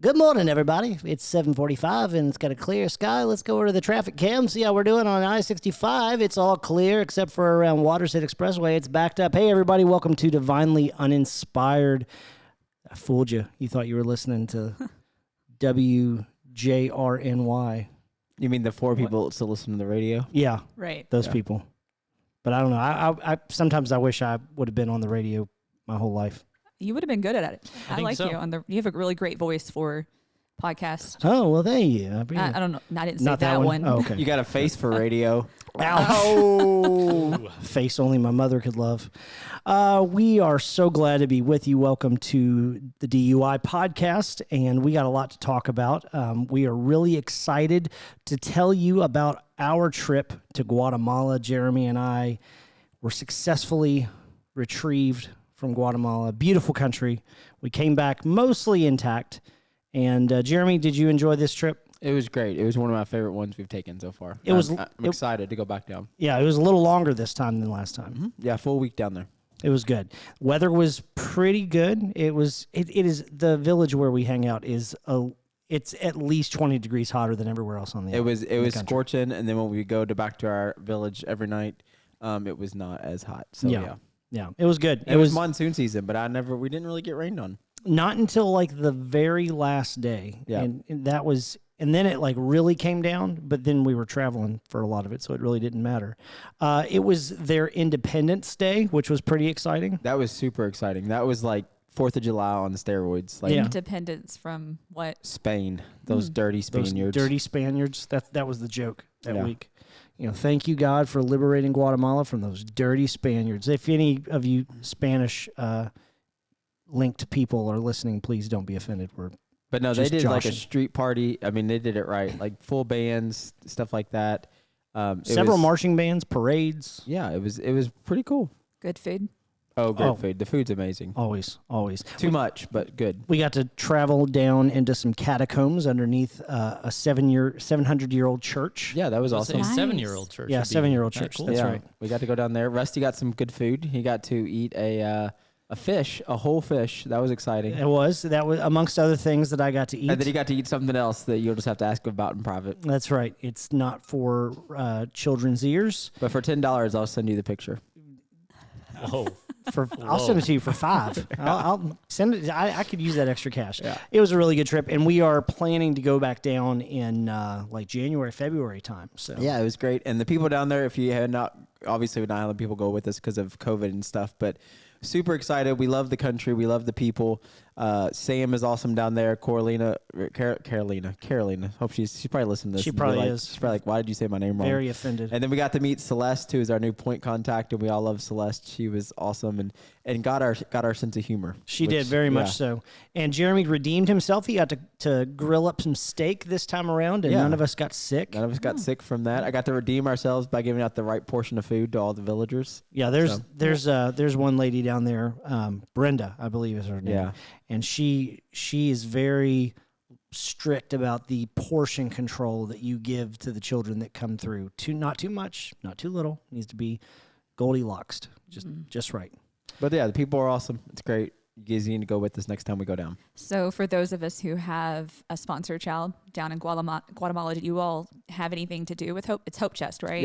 Good morning, everybody. It's 7:45 and it's got a clear sky. Let's go over to the traffic cam, see how we're doing on I-65. It's all clear except for around Watershed Expressway. It's backed up. Hey, everybody. Welcome to Divinely Uninspired. I fooled you. You thought you were listening to WJRNY. You mean the four people that still listen to the radio? Yeah. Right. Those people. But I don't know. I sometimes I wish I would have been on the radio my whole life. You would have been good at it. I like so. you. You have a really great voice for podcast. Oh, well, thank you. I don't know. I didn't say Not that one. Oh, okay. You got a face for radio. Ow. Face only my mother could love. We are so glad to be with you. Welcome to the DUI podcast, and we got a lot to talk about. We are really excited to tell you about our trip to Guatemala. Jeremy and I were successfully retrieved from Guatemala. Beautiful country. We came back mostly intact. And Jeremy, did you enjoy this trip? It was great. It was one of my favorite ones we've taken so far. I'm excited to go back down. Yeah, it was a little longer this time than last time. Mm-hmm. Yeah, full week down there. It was good. Weather was pretty good. It is the village where we hang out it's at least 20 degrees hotter than everywhere else on the It was scorching, and then when we go back to our village every night, it was not as hot. So yeah. Yeah, it was good. It was monsoon season, but we didn't really get rained on. Not until like the very last day. Yeah. And then it like really came down, but then we were traveling for a lot of it, so it really didn't matter. It was their Independence Day, which was pretty exciting. That was super exciting. That was like 4th of July on steroids. Like Independence from what? Spain. Those dirty Spaniards. Those dirty Spaniards. That was the joke that week. You know, thank you, God, for liberating Guatemala from those dirty Spaniards. If any of you Spanish linked people are listening, please don't be offended. But no, they did joshing. like a street party. I mean, they did it right. Like full bands, stuff like that. Several marching bands, parades. Yeah, it was pretty cool. Good food. Oh, great food. The food's amazing. Always. Too much, but good. We got to travel down into some catacombs underneath a 700-year-old church. Yeah, that was awesome. A 7-year-old church. Yeah, 7-year-old church. Cool. That's right. We got to go down there. Rusty got some good food. He got to eat a fish, a whole fish. That was exciting. That was amongst other things that I got to eat. And then he got to eat something else that you'll just have to ask him about in private. That's right. It's not for children's ears. But for $10, I'll send you the picture. Oh. I'll send it to you for $5. I'll send it. I could use that extra cash. Yeah. It was a really good trip, and we are planning to go back down in like January, February time. So yeah, it was great. And the people down there, if you had not, obviously we're not letting people go with us because of COVID and stuff, but super excited. We love the country. We love the people. Sam is awesome down there. Carolina. Hope she's probably listening to this. She probably is. She's probably like, why did you say my name wrong? Very offended. And then we got to meet Celeste, who is our new point contact, and we all love Celeste. She was awesome and got our sense of humor. She did very much so. And Jeremy redeemed himself. He got to grill up some steak this time around, and none of us got sick. None of us got sick from that. I got to redeem ourselves by giving out the right portion of food to all the villagers. Yeah, there's one lady down there, Brenda, I believe is her name. Yeah. And she is very strict about the portion control that you give to the children that come through. Not too much, not too little. It needs to be Goldilocks, just right. But yeah, the people are awesome. It's great. You guys need to go with us next time we go down. So for those of us who have a sponsored child down in Guatemala, did you all have anything to do with Hope? It's Hope Chest, right?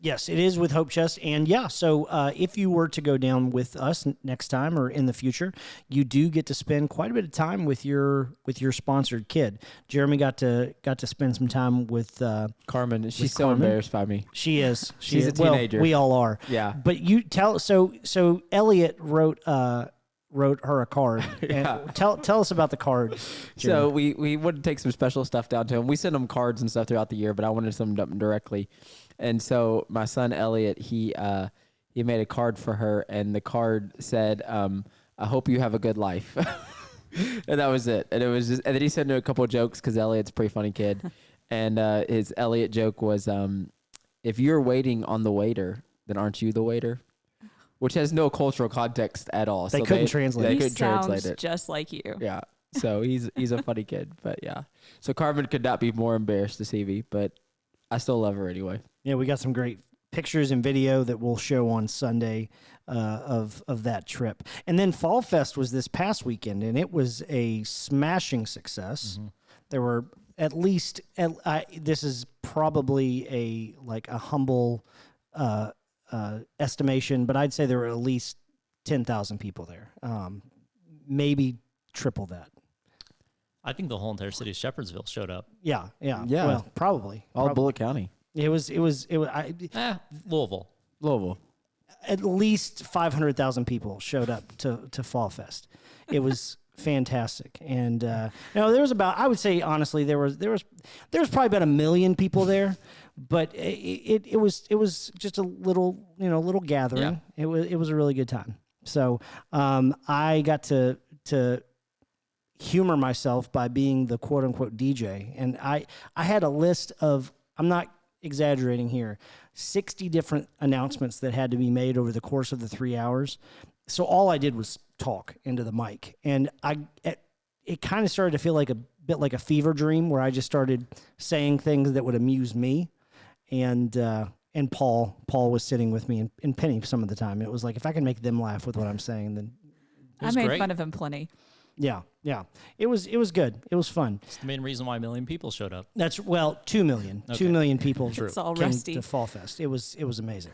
Yes, it is with Hope Chest. And so if you were to go down with us next time or in the future, you do get to spend quite a bit of time with your sponsored kid. Jeremy got to spend some time with Carmen. She's so Carmen. embarrassed by me. She is. She's a teenager. Well, we all are. Yeah. But you tell so Elliot wrote her a card. Yeah. And tell us about the card, Jeremy. So we wanted to take some special stuff down to him. We send him cards and stuff throughout the year, but I wanted to send them directly. And so my son Elliot, he made a card for her, and the card said, "I hope you have a good life." And that was it. And it was just, and then he sent her a couple of jokes because Elliot's a pretty funny kid. And his Elliot joke was, "If you're waiting on the waiter, then aren't you the waiter?" Which has no cultural context at all. They couldn't translate it. He Couldn't translate it. Just like you. Yeah. So he's a funny kid, but yeah. So Carmen could not be more embarrassed to see me, but I still love her anyway. Yeah, we got some great pictures and video that we'll show on Sunday of that trip. And then Fall Fest was this past weekend, and it was a smashing success. There were at least this is probably a humble estimation, but I'd say there were at least 10,000 people there, maybe triple that. I think the whole entire city of Shepherdsville showed up. Yeah. Yeah. Well, probably Bullitt County. It was. Louisville. At least 500,000 people showed up to Fall Fest. It was fantastic, and there was about, I would say honestly, there was probably about 1 million people there, but it was just a little gathering. Yeah. It was a really good time. So I got to humor myself by being the quote unquote DJ, and I had a list of, I'm not exaggerating here, 60 different announcements that had to be made over the course of the 3 hours. So all I did was talk into the mic, and it kind of started to feel like a bit like a fever dream, where I just started saying things that would amuse me, and Paul was sitting with me, and Penny some of the time. It was like, if I can make them laugh with what I'm saying, then I made fun of him plenty. Yeah. It was good. It was fun. It's the main reason why 1 million people showed up. 2 million. Okay. 2 million people It's all came rusty. to Fall Fest. It was amazing.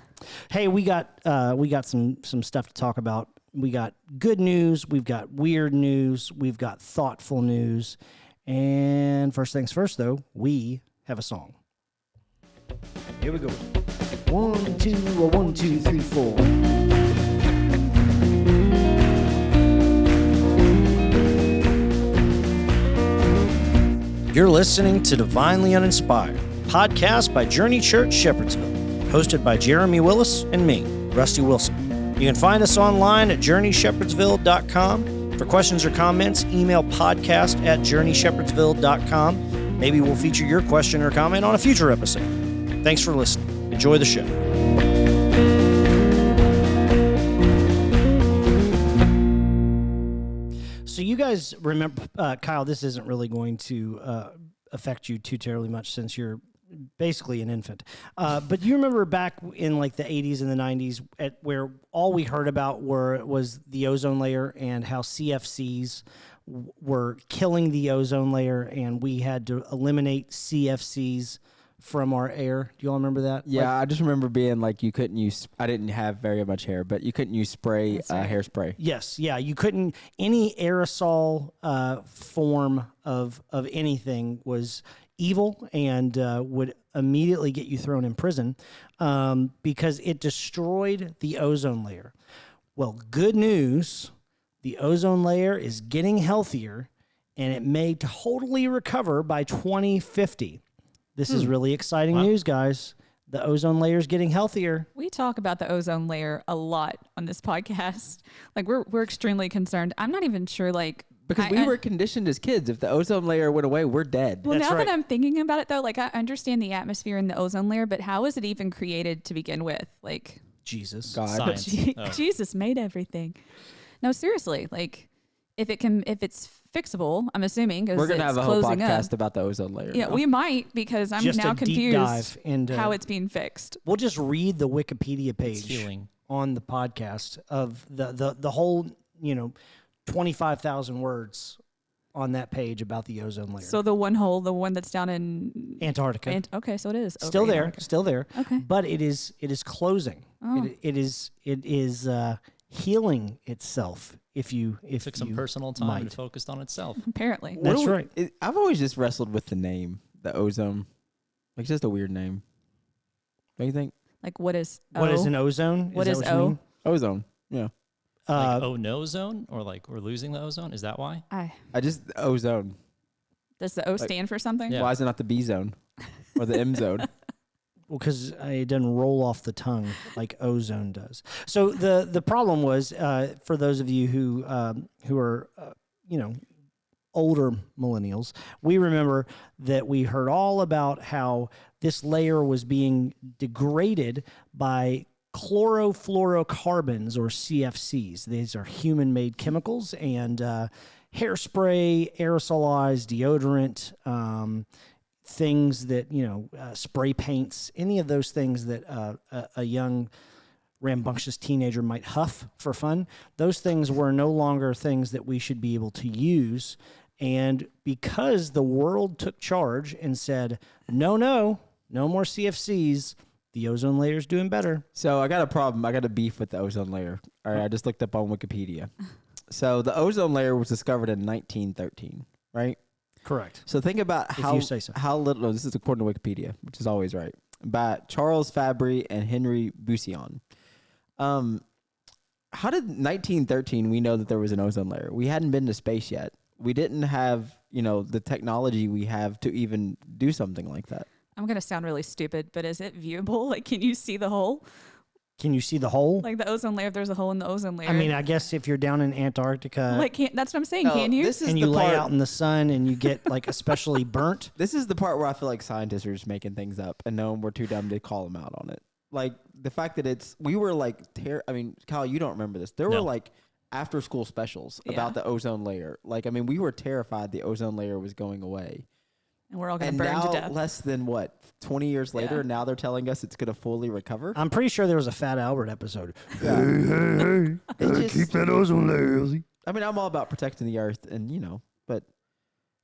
Hey, we got some stuff to talk about. We got good news, we've got weird news, we've got thoughtful news. And first things first, though, we have a song. Here we go. 1, 2, 1, 2, 3, 4. You're listening to Divinely Uninspired, podcast by Journey Church Shepherdsville, hosted by Jeremy Willis and me, Rusty Wilson. You can find us online at journeyshepherdsville.com. For questions or comments, email podcast@journeyshepherdsville.com. Maybe we'll feature your question or comment on a future episode. Thanks for listening. Enjoy the show. So you guys remember, Kyle, this isn't really going to affect you too terribly much since you're basically an infant. But you remember back in like the 80s and the 90s where all we heard about was the ozone layer and how CFCs were killing the ozone layer, and we had to eliminate CFCs from our air. Do you all remember that? Yeah, I just remember being like, you couldn't use, I didn't have very much hair, but you couldn't use spray, hairspray. Yes, yeah, you couldn't, any aerosol form of anything was evil and would immediately get you thrown in prison because it destroyed the ozone layer. Well, good news, the ozone layer is getting healthier, and it may totally recover by 2050. This is really exciting news, guys. The ozone layer is getting healthier. We talk about the ozone layer a lot on this podcast. Like we're extremely concerned. I'm not even sure because we were conditioned as kids. If the ozone layer went away, we're dead. Well, That's now right. that I'm thinking about it, though, like I understand the atmosphere in the ozone layer, but how was it even created to begin with? Like Jesus. God. Science. Jesus made everything. No, seriously. Like if it's fixable, I'm assuming We're gonna have a whole podcast up. about the ozone layer. Yeah, we might, because I'm Just now a deep confused dive into how it's being fixed. We'll just read the Wikipedia It's page healing. on the podcast of the whole 25,000 words on that page about the ozone layer. So the one that's down in Antarctica. okay, so it is over Still there, Antarctica. still there. Okay. But it is closing. Oh. It is healing itself if you Took some personal time might. and focused on itself. Apparently. That's right. I've always just wrestled with the name, the ozone. Like, it's just a weird name. Don't you think? Like what is What is an ozone? What that is you O? mean? Ozone. Yeah. Like, no zone? Or like we're losing the ozone? Is that why? I just ozone. Does the O stand for something? Yeah. Why is it not the B zone or the M zone? Well, because it doesn't roll off the tongue like ozone does. So the problem was for those of you who are older millennials, we remember that we heard all about how this layer was being degraded by chlorofluorocarbons, or CFCs. These are human-made chemicals, and hairspray, aerosolized deodorant, things that, spray paints, any of those things that a young rambunctious teenager might huff for fun, those things were no longer things that we should be able to use. And because the world took charge and said, no more CFCs, the ozone layer is doing better. So I got a problem. I got a beef with the ozone layer. All right, I just looked up on Wikipedia. So the ozone layer was discovered in 1913, right? Correct. So think about If you say so. how little. No, this is according to Wikipedia, which is always right. By Charles Fabry and Henry Buisson. How did 1913 we know that there was an ozone layer? We hadn't been to space yet. We didn't have, the technology we have to even do something like that. I'm going to sound really stupid, but is it viewable? Like, can you see the hole? Can you see the hole? Like the ozone layer, if there's a hole in the ozone layer. I mean, I guess if you're down in Antarctica that's what I'm saying. No, Can you? this is and the you lay part- out in the sun and you get like especially burnt. This is the part where I feel like scientists are just making things up and no, we're too dumb to call them out on it. Like the fact that we were like, Kyle, you don't remember this. There were like after school specials about the ozone layer. Like, I mean, we were terrified the ozone layer was going away. And we're all going to burn to death. Less than 20 years later, now they're telling us it's going to fully recover. I'm pretty sure there was a Fat Albert episode. Yeah. Hey, keep that ozone layer, Elsie. I mean, I'm all about protecting the earth and, but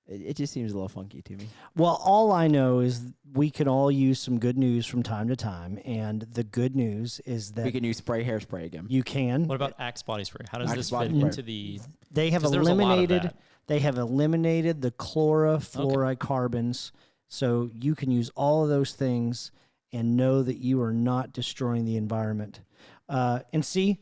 it just seems a little funky to me. Well, all I know is we can all use some good news from time to time, and the good news is that We can use hairspray again. you can. What about Axe body spray? How does Axe this body fit spray. into the? They have 'cause there's a lot of eliminated. that. They have eliminated the chlorofluorocarbons, so you can use all of those things and know that you are not destroying the environment. And see,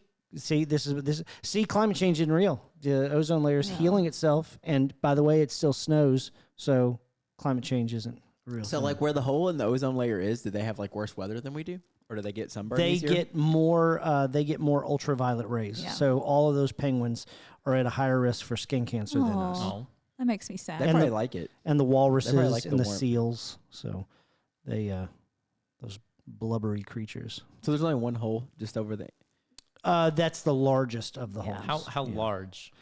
climate change isn't real. The ozone layer is healing itself, and by the way, it still snows, so climate change isn't real. So, thing. like, where the hole in the ozone layer is, do they have like worse weather than we do, or do they get sunburn they easier? get more ultraviolet rays. Yeah. So all of those penguins are at a higher risk for skin cancer than us. Oh, That makes me sad. They and probably the- like it. And the walruses like and the the warmth. seals. So they those blubbery creatures. So there's only one hole just over there. That's the largest of the Yeah. holes. how large?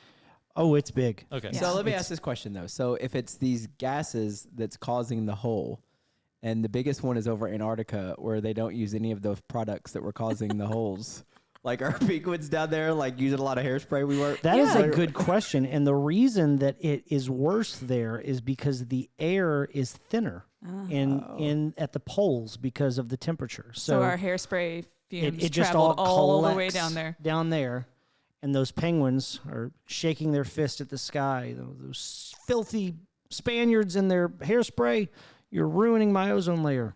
Oh, it's big. Okay. Yeah. So let me ask this question though. So if it's these gases that's causing the hole, and the biggest one is over Antarctica, where they don't use any of those products that were causing the holes, like our penguins down there, like using a lot of hairspray. We were. That is Yeah. a good question. And the reason that it is worse there is because the air is thinner in at the poles because of the temperature. So our hairspray fumes it just all traveled all the way collects down there. Down there, and those penguins are shaking their fist at the sky. Those filthy Spaniards and their hairspray. You're ruining my ozone layer.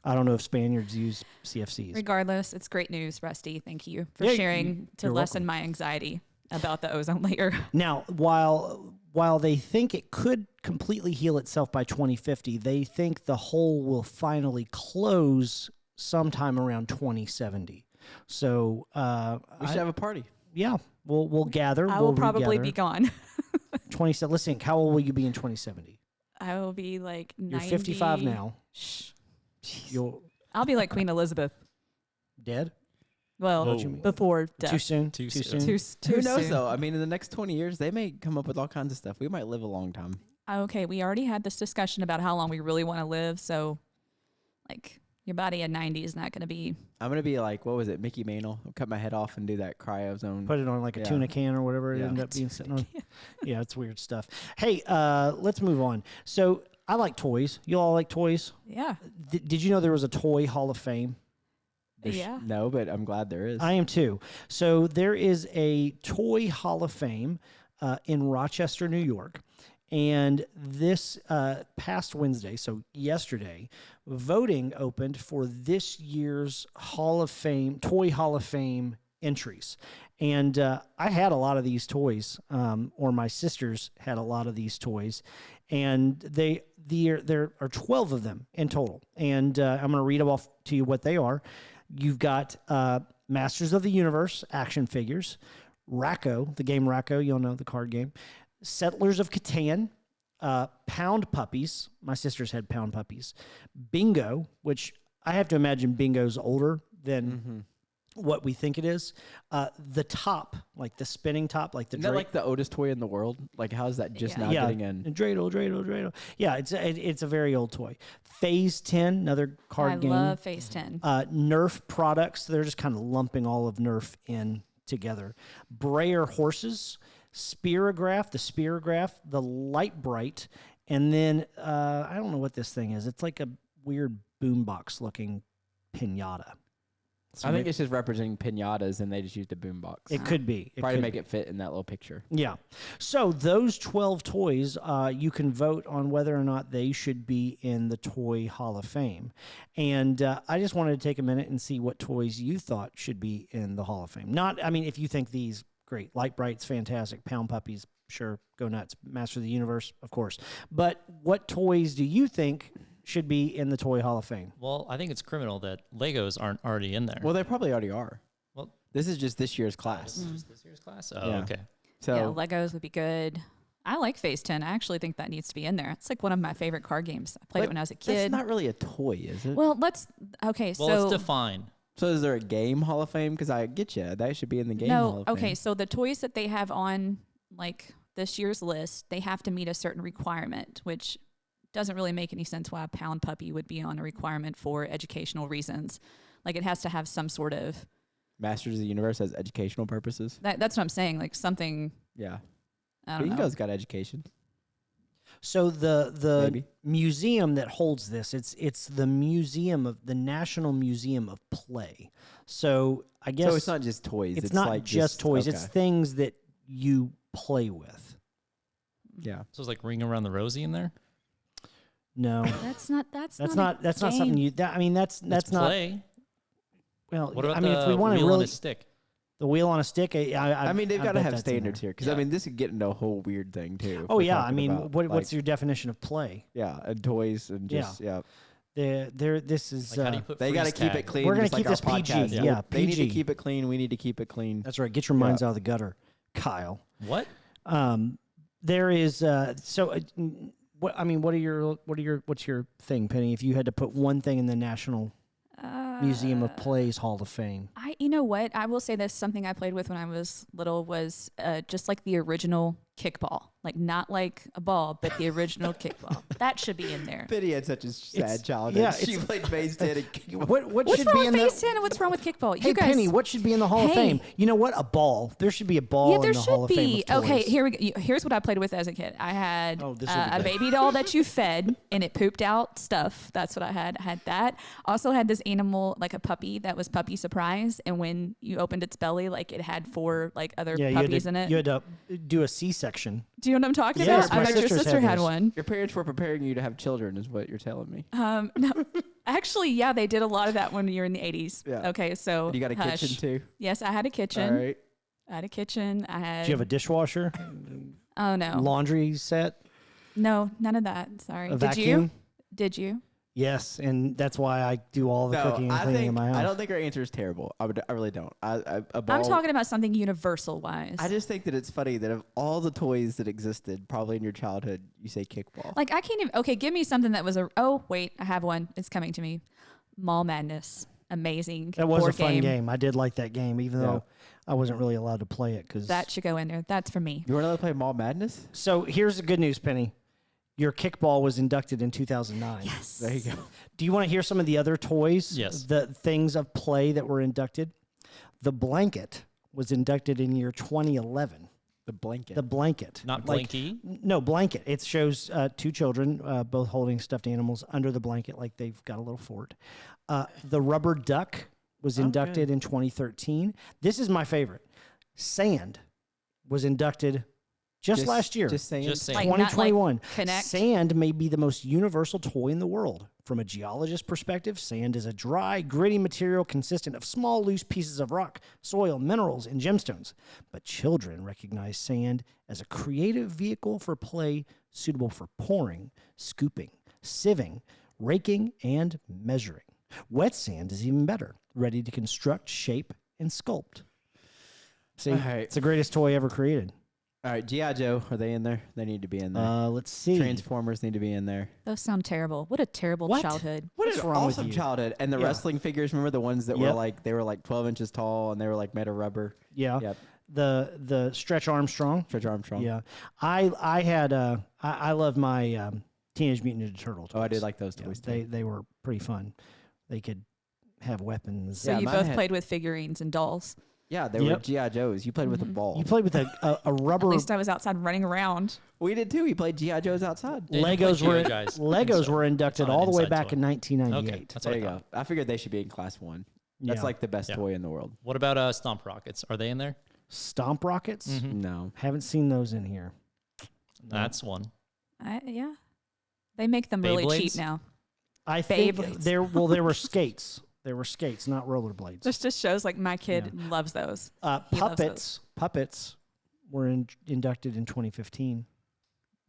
I don't know if Spaniards use CFCs. Regardless, it's great news, Rusty. Thank you for Yeah, sharing to you're lessen my anxiety about the ozone layer. Now, while they think it could completely heal itself by 2050, they think the hole will finally close sometime around 2070. So We should have a party. yeah, we'll gather. I will we'll probably regather. be gone. 20. Listen, how old will you be in 2070? I will be like 90. You're 55 now. Shh. You're I'll be like Queen Elizabeth. dead. Well, What do you mean? before death. Too soon. Too Too soon. soon. Too Who knows soon. though? I mean, in the next 20 years, they may come up with all kinds of stuff. We might live a long time. Okay, we already had this discussion about how long we really want to live. So, like, your body at 90 is not going to be. I'm gonna be like, what was it, Mickey Mantle? I'll cut my head off and do that cryozone. Put it on like a Yeah. tuna can or whatever it Yeah. ended up being sitting on. Yeah, it's weird stuff. Hey, let's move on. So I like toys. You all like toys? Yeah. Did you know there was a toy Hall of Fame? Yeah. No, but I'm glad there is. I am too. So there is a toy Hall of Fame in Rochester, New York. And this past Wednesday, so yesterday, voting opened for this year's Hall of Fame, Toy Hall of Fame entries. And I had a lot of these toys, or my sisters had a lot of these toys. And there are 12 of them in total. And I'm going to read them off to you what they are. You've got Masters of the Universe action figures, Racco, the game Racco, you'll know the card game, Settlers of Catan, Pound Puppies. My sisters had Pound Puppies. Bingo, which I have to imagine Bingo's older than what we think it is. The top, like the spinning top, like the Isn't that like the oldest toy in the world? Like, how is that just now getting in? Dreidel. Yeah, it's a very old toy. Phase 10, another card game. I love Phase 10. Nerf products. They're just kind of lumping all of Nerf in together. Brayer horses, Spirograph, the Light Bright, and then I don't know what this thing is. It's like a weird boombox looking pinata. So I think it's just representing pinatas, and they just used a boombox. it could be. Probably to make it fit in that little picture. Yeah. So those 12 toys, you can vote on whether or not they should be in the Toy Hall of Fame. And I just wanted to take a minute and see what toys you thought should be in the Hall of Fame. If you think these, great. Light Bright's fantastic. Pound Puppies, sure, go nuts. Master of the Universe, of course. But what toys do you think should be in the Toy Hall of Fame? Well, I think it's criminal that Legos aren't already in there. Well, they probably already are. Well, this is just this year's class. this is just this year's class. Oh, Yeah. okay. So Yeah, Legos would be good. I like Phase 10. I actually think that needs to be in there. It's like one of my favorite card games. I played it when I was a that's kid. not really a toy, is it? Well, Let's define. So is there a game Hall of Fame? Because I get you. That should be in the game Hall of Fame. Okay, so the toys that they have on like this year's list, they have to meet a certain requirement, which doesn't really make any sense why a Pound Puppy would be on a requirement for educational reasons. Like, it has to have some sort of... Masters of the Universe has educational purposes. That's what I'm saying. Like, something... Yeah. I don't know. Bingo's got education. So the Maybe. museum that holds this, it's the National Museum of Play. So I guess So it's not just toys. it's not like just toys. Okay. It's things that you play with. Yeah. So it's like Ring Around the Rosie in there. No, That's not that's not something you. That's It's not. play. Well, What about if we want to wheel on really a stick? the wheel on a stick, I mean, they've got to bet have that's in standards there. here. Because, Yeah. I mean, this could get into a whole weird thing, too. Oh We're yeah, I talking mean, about, what's like, your definition of play? Yeah, and toys and just, yeah. This is. Like, how do you put They got to freeze keep tag? it clean. We're gonna just keep like this our PG. podcast. Yeah, They need to PG. keep it clean. We need to keep it clean. That's right. Get your minds out of the gutter, Kyle. What? There is what's your thing, Penny? If you had to put one thing in the National Museum of Play's Hall of Fame, You know what? I will say this. Something I played with when I was little was just like the original kickball. Like, not like a ball, but the original kickball. That should be in there. Biddy had such a sad It's- childhood. yeah, She it's- played phase 10 and kickball. what What's should wrong be in with the? Phase 10 and what's wrong with kickball? Hey, You guys, Penny, what should be in the Hall of Hey. Fame? You know what? A ball. There should be a ball Yeah, in there the Hall should of Fame. be. Of Okay, toys. here's what I played with as a kid. I had Oh, this would be a good. baby doll that you fed, and it pooped out stuff. That's what I had. I had that. Also had this animal, like a puppy, that was Puppy Surprise, and when you opened its belly, like, it had 4 like other Yeah, puppies in it. you had to do a C-section. Do you know what I'm talking Yes, about? my I bet your sisters sister had had those. one. Your parents were preparing you to have children, is what you're telling me. No, actually, yeah, they did a lot of that when you're in the 80s. Yeah. Okay, so And you got a hush. kitchen, too? Yes, I had a kitchen. All right. I had a kitchen. I had. Do you have a dishwasher, Oh no, laundry set, no, none of that. Sorry. a Did vacuum? you? Did you? Yes, and that's why I do all the No, cooking and cleaning in my house. I don't think our answer is terrible. I really don't. A ball, I'm talking about something universal wise. I just think that it's funny that of all the toys that existed, probably in your childhood, you say kickball. Like, I can't even. Okay, give me something that was a. Oh wait, I have one. It's coming to me. Mall Madness. Amazing. That was board a fun game. I did like that game, even though I wasn't really allowed to play it. Cause That should go in there. That's for me. You want to play Mall Madness? So here's the good news, Penny. Your kickball was inducted in 2009. Yes. There you go. Do you want to hear some of the other toys? Yes. The things of play that were inducted? The blanket was inducted in year 2011. The blanket. The blanket. Not Like- Blanky. No, blanket. It shows 2 children both holding stuffed animals under the blanket like they've got a little fort. The rubber duck was inducted in 2013. This is my favorite. Sand was inducted just last year. Just saying. Just saying. Like, not like 2021. Connect. Sand may be the most universal toy in the world. From a geologist perspective, sand is a dry, gritty material consistent of small, loose pieces of rock, soil, minerals, and gemstones. But children recognize sand as a creative vehicle for play suitable for pouring, scooping, sieving, raking, and measuring. Wet sand is even better, ready to construct, shape, and sculpt. See, All right. it's the greatest toy ever created. All right, G.I. Joe, are they in there? They need to be in there. Let's see. Transformers need to be in there. Those sound terrible. What a terrible What? childhood. What's an wrong with awesome you? childhood. And the Yeah. wrestling figures, remember the ones that were Yep. like, they were like 12 inches tall and they were like made of rubber? Yeah. Yep. The Stretch Armstrong. Stretch Armstrong. Yeah. I had I love my Teenage Mutant Ninja Turtle toys. Oh, I did like those Yeah, toys too. they were pretty fun. They could have weapons. So Yeah, you mine both had- pleged with figurines and dolls. Yeah, they were Yep. G.I. Joes. You played with a ball. You played with a rubber. At least I was outside running around. We did too. We played G.I. Joes outside. Yeah, you can Legos play were G.I. guys Legos inside. were inducted It's not all an the way inside back toy. in 1998. Okay, that's There what you I go. thought. I figured they should be in class 1. That's Yeah. like the best Yeah. toy in the world. What about Stomp Rockets? Are they in there? Stomp Rockets. Mhm. No. Haven't seen those in here. That's one. Yeah. They make them really cheap Beyblades? now. I think Beyblades. there were skates. There were skates, not rollerblades. This just shows like my kid loves those. He loves Puppets were inducted in 2015.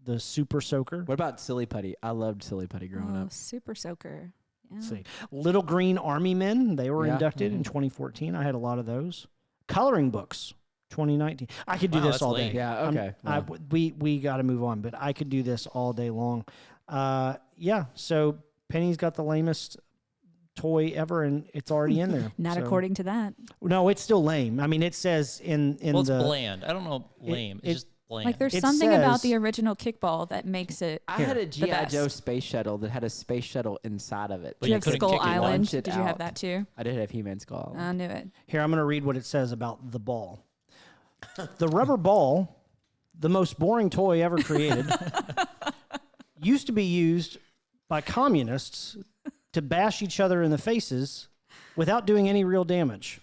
The Super Soaker. What about Silly Putty? I loved Silly Putty growing Oh, up. Super Soaker. Yeah. Let's see. Little Green Army Men. They were Yeah. inducted in 2014. I had a lot of those. Coloring books. 2019. I could do Wow, this that's all late. day. Yeah, I'm- okay. we got to move on, but I could do this all day long. Yeah. So Penny's got the lamest toy ever, and it's already in there. Not So- according to that. No, it's still lame. I mean, it says in Well, it's the bland. I don't know. Lame. it- It's just bland. Like there's It something about says- the original kickball that makes it. I had a the G.I. best. Joe space shuttle that had a space shuttle inside of it. But Did you you have couldn't Skull kick it. Island? Launch it Did you have out. that too? I did have He-Man Skull Island. I knew it. Here, I'm going to read what it says about the ball. The rubber ball, the most boring toy ever created, used to be used by communists to bash each other in the faces without doing any real damage.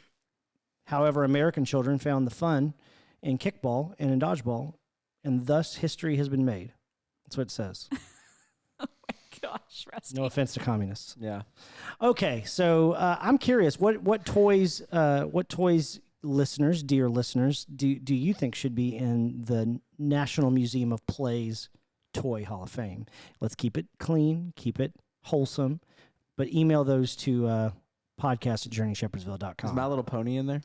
However, American children found the fun in kickball and in dodgeball, and thus history has been made. That's what it says. Gosh, Rusty. No offense to communists. Yeah. Okay, so I'm curious, what toys, listeners, dear listeners, do you think should be in the National Museum of Play's Toy Hall of Fame? Let's keep it clean, keep it wholesome, but email those to podcast@journeyshepardsville.com. Is My Little Pony in there?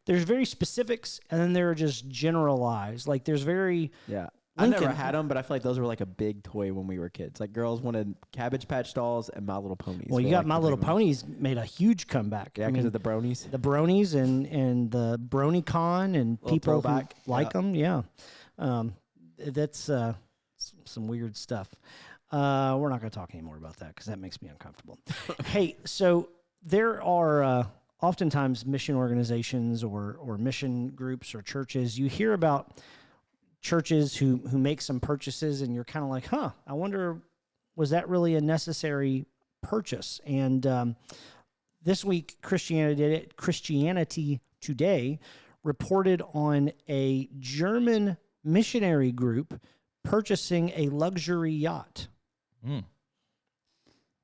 There's very specifics, and then there are just generalized. Like there's very Yeah. I never Lincoln- had them, but I feel like those were like a big toy when we were kids. Like girls wanted Cabbage Patch dolls and My Little Ponies. well, you were, got like, My the Little big ones. Ponies made a huge comeback. Yeah, I because mean, of the bronies. the bronies and the BronyCon and Little people who throwback, like them. Yeah, that's some weird stuff. We're not going to talk anymore about that because that makes me uncomfortable. Hey, so there are oftentimes mission organizations or mission groups or churches. You hear about churches who make some purchases, and you're kind of like, huh, I wonder, was that really a necessary purchase? And this week, Christianity Today reported on a German missionary group purchasing a luxury yacht. Mm,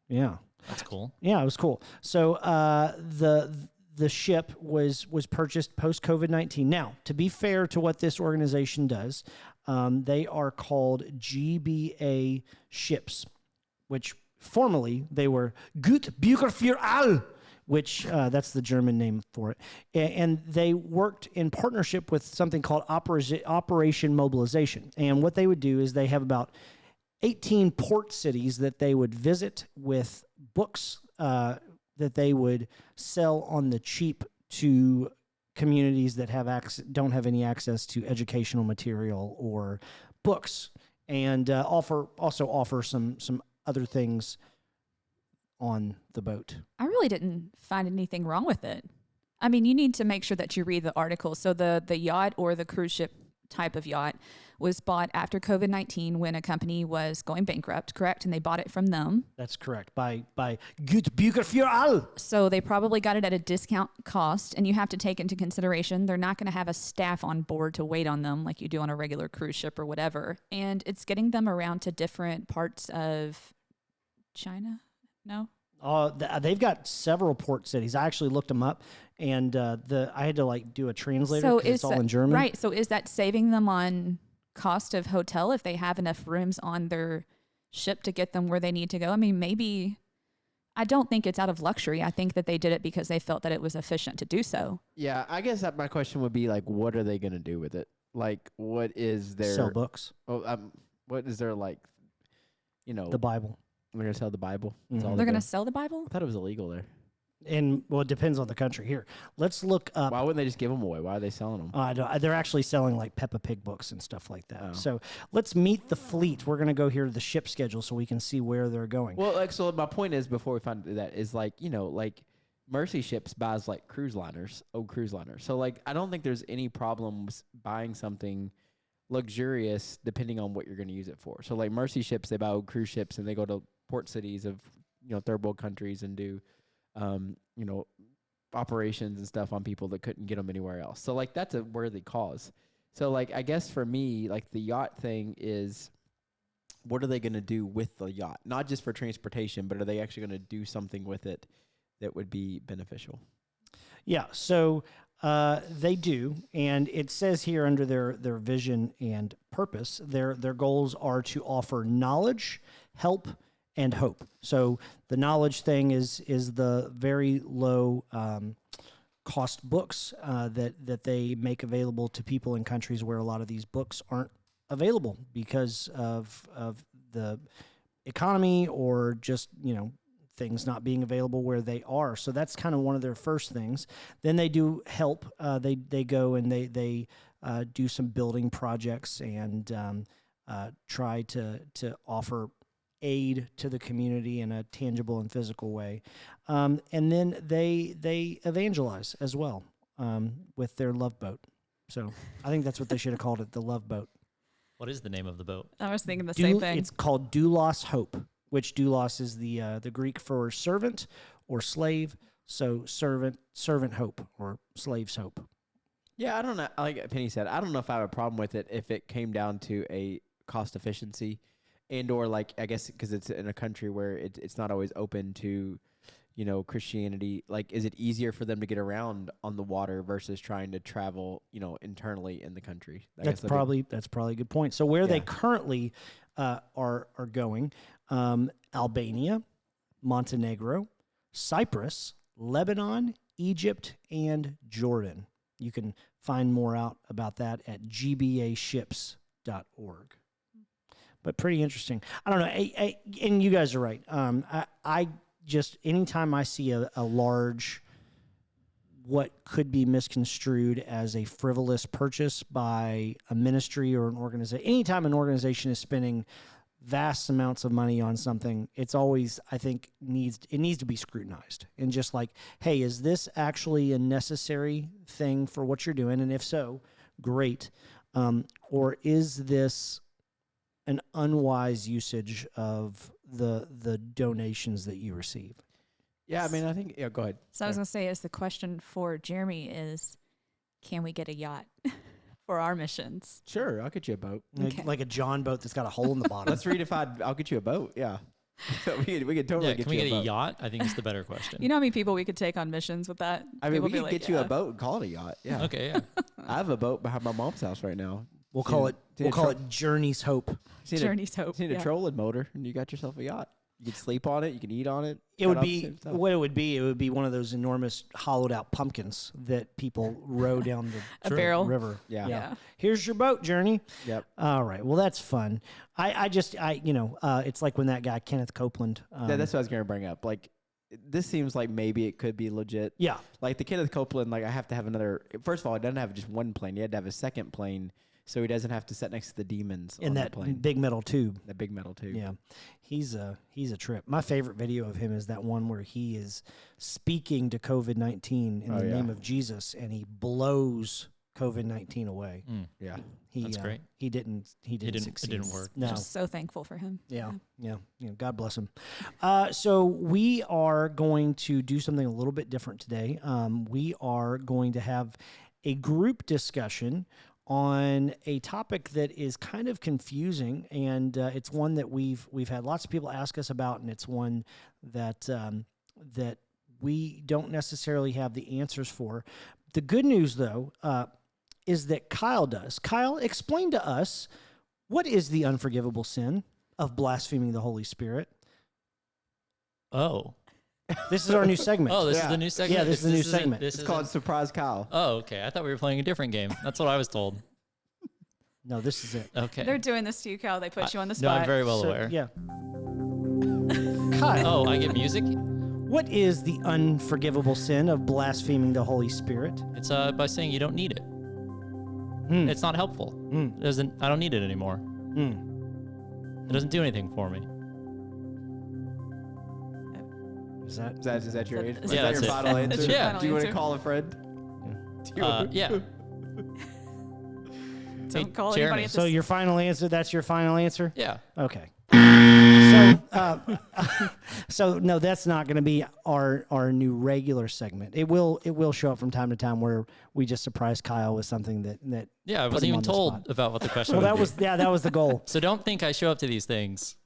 Yeah. that's cool. Yeah, it was cool. So the ship was purchased post COVID-19. Now, to be fair to what this organization does, they are called GBA ships, which formerly they were Gut Bücher für all, which that's the German name for it. And they worked in partnership with something called Operation Mobilization. And what they would do is they have about 18 port cities that they would visit with books that they would sell on the cheap to communities that don't have any access to educational material or books, and also offer some other things on the boat. I really didn't find anything wrong with it. I mean, you need to make sure that you read the article. So the yacht or the cruise ship type of yacht was bought after COVID-19 when a company was going bankrupt, correct? And they bought it from them. That's correct. By Gut Bücher für all. So they probably got it at a discount cost, and you have to take into consideration they're not going to have a staff on board to wait on them like you do on a regular cruise ship or whatever. And it's getting them around to different parts of China. No? They've got several port cities. I actually looked them up, and I had to do a translator So because it's all in German. Right. So is that saving them on cost of hotel if they have enough rooms on their ship to get them where they need to go? I mean, maybe I don't think it's out of luxury. I think that they did it because they felt that it was efficient to do so. Yeah, I guess that my question would be like, what are they going to do with it? Like, what is their Sell books, what is their like, the Bible. they're going to sell the Bible? That's Mhm. all They're going do? to sell the Bible? I thought it was illegal there. And well, it depends on the country. Here, let's look up. Why wouldn't they just give them away? Why are they selling them? They're actually selling like Peppa Pig books and stuff like that. Oh. So let's meet the fleet. We're going to go here to the ship schedule so we can see where they're going. Well, like, so my point is, before we find that, is like, like Mercy Ships buys like old cruise liners. So like, I don't think there's any problems buying something luxurious depending on what you're going to use it for. So like Mercy Ships, they buy old cruise ships and they go to port cities of, third world countries and do, operations and stuff on people that couldn't get them anywhere else. So like, that's a worthy cause. So like, I guess for me, like the yacht thing is, what are they going to do with the yacht? Not just for transportation, but are they actually going to do something with it that would be beneficial? Yeah, so they do, and it says here under their vision and purpose, their goals are to offer knowledge, help, and hope. So the knowledge thing is the very low cost books that they make available to people in countries where a lot of these books aren't available because of the economy or just things not being available where they are. So that's kind of one of their first things. Then they do help. They go and they do some building projects and try to offer aid to the community in a tangible and physical way. And then they evangelize as well with their love boat. So I think that's what they should have called it, the love boat. What is the name of the boat? I was thinking the same thing. It's called doulos hope, which doulos is the Greek for servant or slave. So servant hope or slave's hope. Yeah, I don't know. Like Penny said, I don't know if I have a problem with it if it came down to a cost efficiency and or like, I guess because it's in a country where it's not always open to, Christianity. Like, is it easier for them to get around on the water versus trying to travel, internally in the country? That's probably a good point. So where they currently are going, Albania, Montenegro, Cyprus, Lebanon, Egypt, and Jordan. You can find more out about that at gbaships.org. But pretty interesting. I don't know. And you guys are right. I just, anytime I see a large, what could be misconstrued as a frivolous purchase by a ministry or an organization, anytime an organization is spending vast amounts of money on something, it's always, I think, needs to be scrutinized. And just like, hey, is this actually a necessary thing for what you're doing? And if so, great. Or is this an unwise usage of the donations that you receive? Yeah, I mean, I think, go ahead. So I was going to say, the question for Jeremy is, can we get a yacht for our missions? Sure, I'll get you a boat. Okay. Like a John boat that's got a hole in the bottom. Let's read if I'll get you a boat. Yeah. we could totally Yeah, get can we you get a a boat. yacht? I think it's the better question. You know how many people we could take on missions with that? I mean, People we be could like, get you a boat and call it a yacht. Yeah. Okay, yeah. I have a boat behind my mom's house right now. We'll call it Journey's Hope. Journey's Hope. Just need a trolling motor, and you got yourself a yacht. You can sleep on it. You can eat on it. It would be it would be one of those enormous hollowed out pumpkins that people row down the barrel. river. Yeah. Here's your boat, Journey. Yep. All right. Well, that's fun. It's like when that guy Kenneth Copeland. Yeah, that's what I was going to bring up. Like, this seems like maybe it could be legit. Yeah. Like the Kenneth Copeland, like I have to have another. First of all, it doesn't have just one plane. You had to have a second plane, so he doesn't have to sit next to the demons in on that the plane. big metal tube. That big metal tube. Yeah, he's a trip. My favorite video of him is that one where he is speaking to COVID-19 in the name of Jesus, and he blows COVID-19 away. Yeah. That's great. He didn't succeed. It didn't work. No. Just so thankful for him. Yeah. God bless him. So we are going to do something a little bit different today. We are going to have a group discussion on a topic that is kind of confusing, and it's one that we've had lots of people ask us about, and it's one that that we don't necessarily have the answers for. The good news, though, is that Kyle does. Kyle, explain to us, what is the unforgivable sin of blaspheming the Holy Spirit? Oh, This is our new segment. Oh, this is Yeah. the new segment? Yeah, this is the new segment. It's called Surprise Kyle. Oh, okay. I thought we were playing a different game. That's what I was told. No, this is it. Okay. They're doing this to you, Cal. They put you on the No, spot. I'm very well So, aware. Yeah. Kyle, Oh, I get music? what is the unforgivable sin of blaspheming the Holy Spirit? It's by saying you don't need it. It's not helpful. It doesn't. I don't need it anymore. It doesn't do anything for me. Is that? Is that your answer? Is Yeah, Is that that's your it. final answer? That's your Yeah. final Do you want to answer? call a friend? Yeah. Don't call Jeremy. anybody at So this. your final answer? That's your final answer? Yeah. Okay. So no, that's not going to be our new regular segment. It will show up from time to time where we just surprise Kyle with something that. Yeah. I put wasn't him even on the told spot. about what the question Well, would that be. was the goal. So don't think I show up to these things.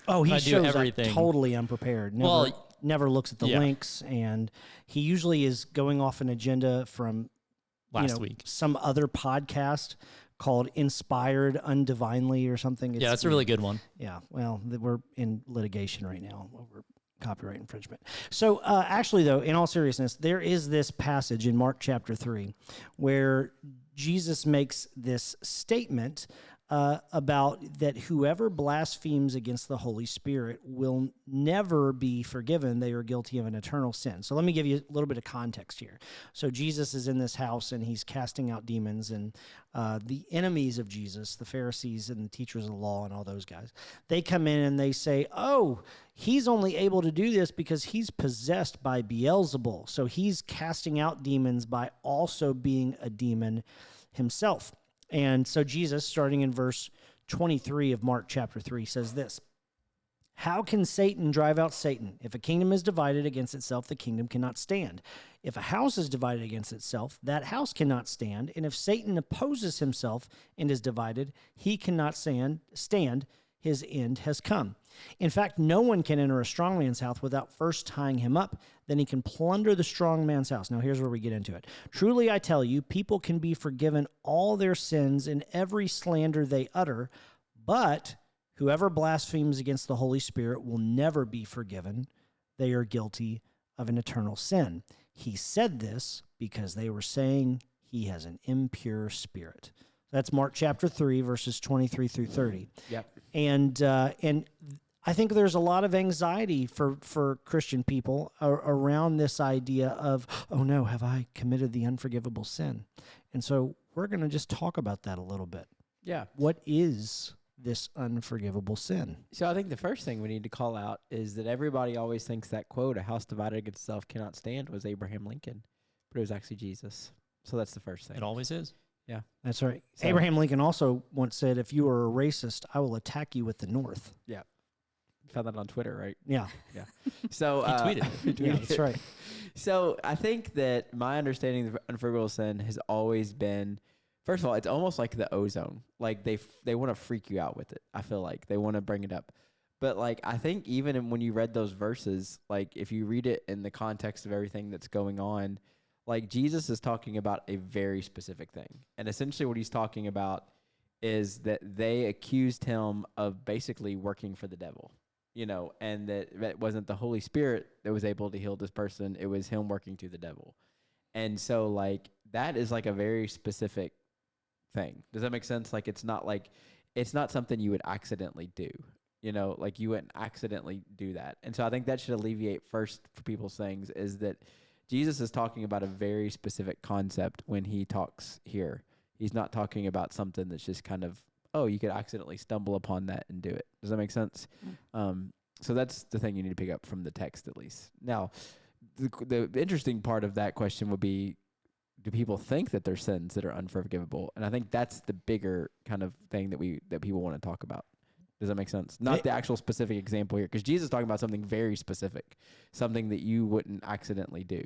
Oh, he I do shows up everything. totally unprepared. Never, Well, never looks at the yeah. links, and he usually is going off an agenda from Last week. some other podcast called Inspired Undivinely or something. Yeah, that's a really good one. Yeah, well, we're in litigation right now over copyright infringement. So actually, though, in all seriousness, there is this passage in Mark chapter 3 where Jesus makes this statement about that whoever blasphemes against the Holy Spirit will never be forgiven. They are guilty of an eternal sin. So let me give you a little bit of context here. So Jesus is in this house and he's casting out demons, and the enemies of Jesus, the Pharisees and the teachers of the law and all those guys, they come in and they say, oh, he's only able to do this because he's possessed by Beelzebul. So he's casting out demons by also being a demon himself. And so Jesus, starting in verse 23 of Mark chapter 3, says this: how can Satan drive out Satan? If a kingdom is divided against itself, the kingdom cannot stand. If a house is divided against itself, that house cannot stand. And if Satan opposes himself and is divided, he cannot stand. His end has come. In fact, no one can enter a strong man's house without first tying him up. Then he can plunder the strong man's house. Now, here's where we get into it. Truly, I tell you, people can be forgiven all their sins and every slander they utter, but whoever blasphemes against the Holy Spirit will never be forgiven. They are guilty of an eternal sin. He said this because they were saying he has an impure spirit. That's Mark chapter 3, verses 23 through 30. Yep. And I think there's a lot of anxiety for Christian people around this idea of, oh no, have I committed the unforgivable sin? And so we're going to just talk about that a little bit. Yeah. What is this unforgivable sin? So I think the first thing we need to call out is that everybody always thinks that quote, "A house divided against itself cannot stand," was Abraham Lincoln, but it was actually Jesus. So that's the first thing. It always is. Yeah. That's right. So- Abraham Lincoln also once said, if you are a racist, I will attack you with the North. Yeah. Found that on Twitter, right? Yeah. So He tweeted it. Yeah, that's right. So I think that my understanding of unforgivable sin has always been, first of all, it's almost like the ozone. Like they want to freak you out with it. I feel like they want to bring it up. But like I think even when you read those verses, like if you read it in the context of everything that's going on, like Jesus is talking about a very specific thing. And essentially what he's talking about is that they accused him of basically working for the devil. You know, and that it wasn't the Holy Spirit that was able to heal this person. It was him working through the devil. And so, like, that is, like, a very specific thing. Does that make sense? Like, it's not something you would accidentally do. You know, like, you wouldn't accidentally do that. And so I think that should alleviate first for people's things is that Jesus is talking about a very specific concept when he talks here. He's not talking about something that's just kind of, oh, you could accidentally stumble upon that and do it. Does that make sense? So that's the thing you need to pick up from the text, at least. Now, the interesting part of that question would be, do people think that there's sins that are unforgivable? And I think that's the bigger kind of thing that people want to talk about. Does that make sense? Not the actual specific example here, because Jesus is talking about something very specific, something that you wouldn't accidentally do.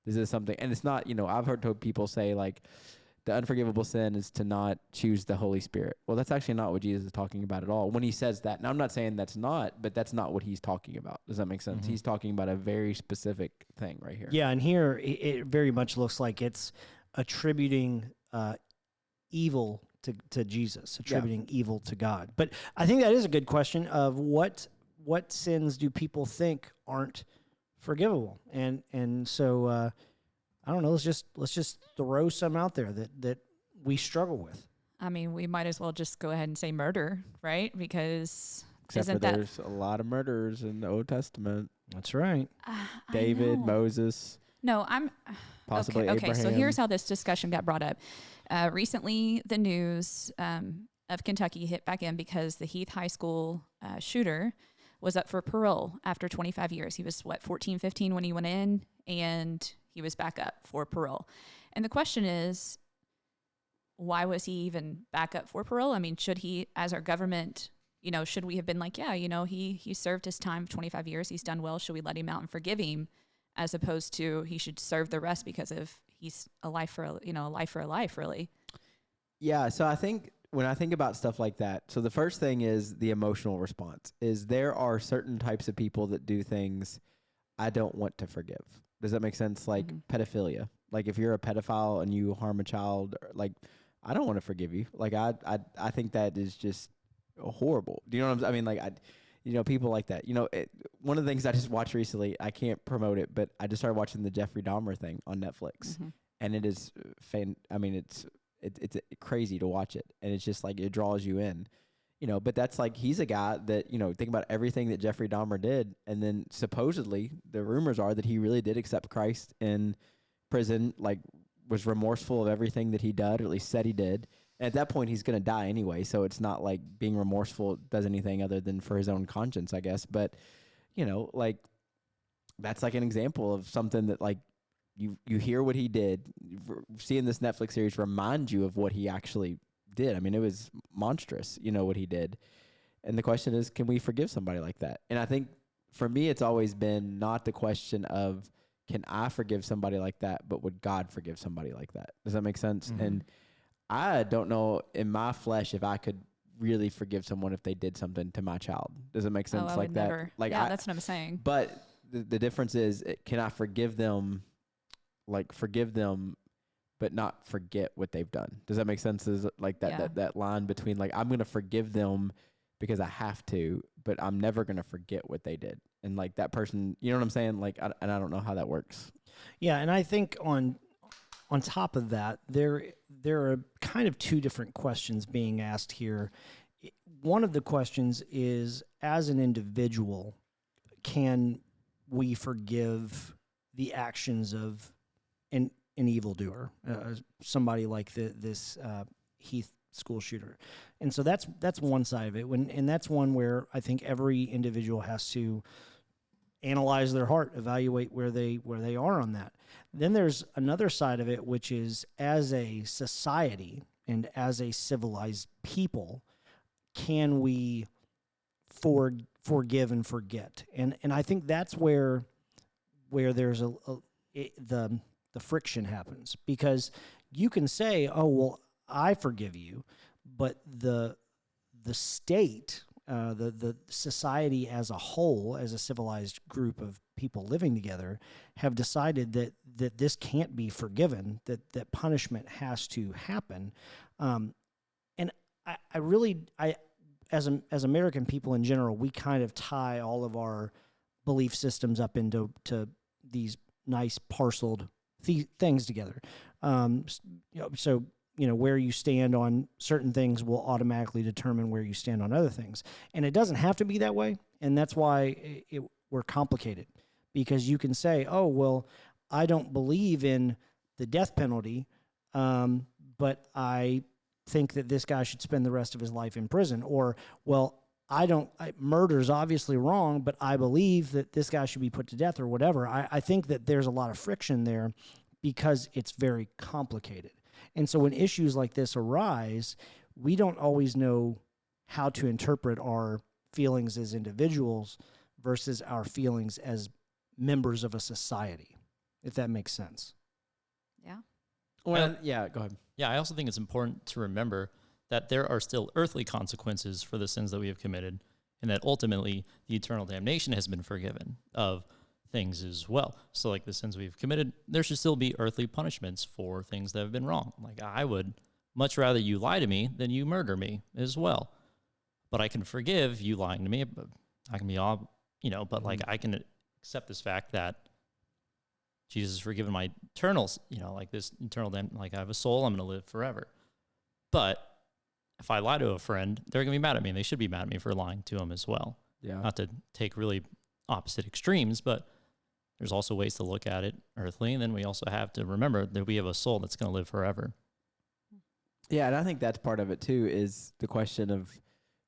This is something, and it's not, I've heard people say, like, the unforgivable sin is to not choose the Holy Spirit. Well, that's actually not what Jesus is talking about at all when he says that. Now, I'm not saying that's not, but that's not what he's talking about. Does that make sense? Mm-hmm. He's talking about a very specific thing right here. Yeah, and here it very much looks like it's attributing evil to Jesus, attributing evil to God. But I think that is a good question of what sins do people think aren't forgivable. And so I don't know. Let's just throw some out there that we struggle with. I mean, we might as well just go ahead and say murder, right? Because Except for isn't that there's a lot of murderers in the Old Testament. That's right. David, I know. Moses, No, I'm possibly okay. Abraham. So here's how this discussion got brought up. Recently, the news of Kentucky hit back in because the Heath High School shooter was up for parole after 25 years. He was, 14, 15 when he went in, and he was back up for parole. And the question is, why was he even back up for parole? I mean, should he, as our government, should we have been like, yeah, he served his time of 25 years. He's done well. Should we let him out and forgive him? As opposed to he should serve the rest because of he's a life for a life, really. Yeah, so I think when I think about stuff like that, so the first thing is the emotional response. Is there are certain types of people that do things I don't want to forgive. Does that make sense? Like pedophilia. Like if you're a pedophile and you harm a child, like I don't want to forgive you. Like I think that is just horrible. Do you know what I mean? Like people like that. One of the things I just watched recently, I can't promote it, but I just started watching the Jeffrey Dahmer thing on Netflix, and it is it's crazy to watch it, and it's just like it draws you in, But that's like he's a guy that think about everything that Jeffrey Dahmer did, and then supposedly the rumors are that he really did accept Christ in prison, like was remorseful of everything that he did, or at least said he did. And at that point, he's going to die anyway, so it's not like being remorseful does anything other than for his own conscience, I guess. But, like that's like an example of something that like you hear what he did, seeing this Netflix series remind you of what he actually did. I mean, it was monstrous, what he did. And the question is, can we forgive somebody like that? And I think for me, it's always been not the question of can I forgive somebody like that, but would God forgive somebody like that? Does that make sense? And I don't know in my flesh if I could really forgive someone if they did something to my child. Does it make sense I like would that? never. Like yeah, that's what I'm saying. But the difference is, can I forgive them, but not forget what they've done? Does that make sense? Is like that line between like I'm going to forgive them because I have to, but I'm never going to forget what they did. And like that person, you know what I'm saying? Like, and I don't know how that works. Yeah, and I think on top of that, there are kind of two different questions being asked here. One of the questions is, as an individual, can we forgive the actions of an evildoer, somebody like this Heath school shooter? And so that's one side of it. And that's one where I think every individual has to analyze their heart, evaluate where they are on that. Then there's another side of it, which is as a society and as a civilized people, can we forgive and forget? And I think that's where there's the friction happens, because you can say, oh, well, I forgive you, but the state, the society as a whole, as a civilized group of people living together, have decided that this can't be forgiven, that punishment has to happen. And I really, as American people in general, we kind of tie all of our belief systems up into these nice parceled things together. So where you stand on certain things will automatically determine where you stand on other things. And it doesn't have to be that way. And that's why we're complicated, because you can say, oh, well, I don't believe in the death penalty, but I think that this guy should spend the rest of his life in prison. Or, well, murder's obviously wrong, but I believe that this guy should be put to death, or whatever. I think that there's a lot of friction there because it's very complicated. And so when issues like this arise, we don't always know how to interpret our feelings as individuals versus our feelings as members of a society, if that makes sense. Yeah. Well, yeah, go ahead. Yeah, I also think it's important to remember that there are still earthly consequences for the sins that we have committed, and that ultimately the eternal damnation has been forgiven of things as well. So like the sins we've committed, there should still be earthly punishments for things that have been wrong. Like I would much rather you lie to me than you murder me as well. But I can forgive you lying to me. But I can be all, but like I can accept this fact that Jesus has forgiven my eternal, like this eternal, like I have a soul, I'm going to live forever. But if I lie to a friend, they're going to be mad at me, and they should be mad at me for lying to them as well. Yeah. Not to take really opposite extremes, but there's also ways to look at it earthly, and then we also have to remember that we have a soul that's going to live forever. Yeah, and I think that's part of it too, is the question of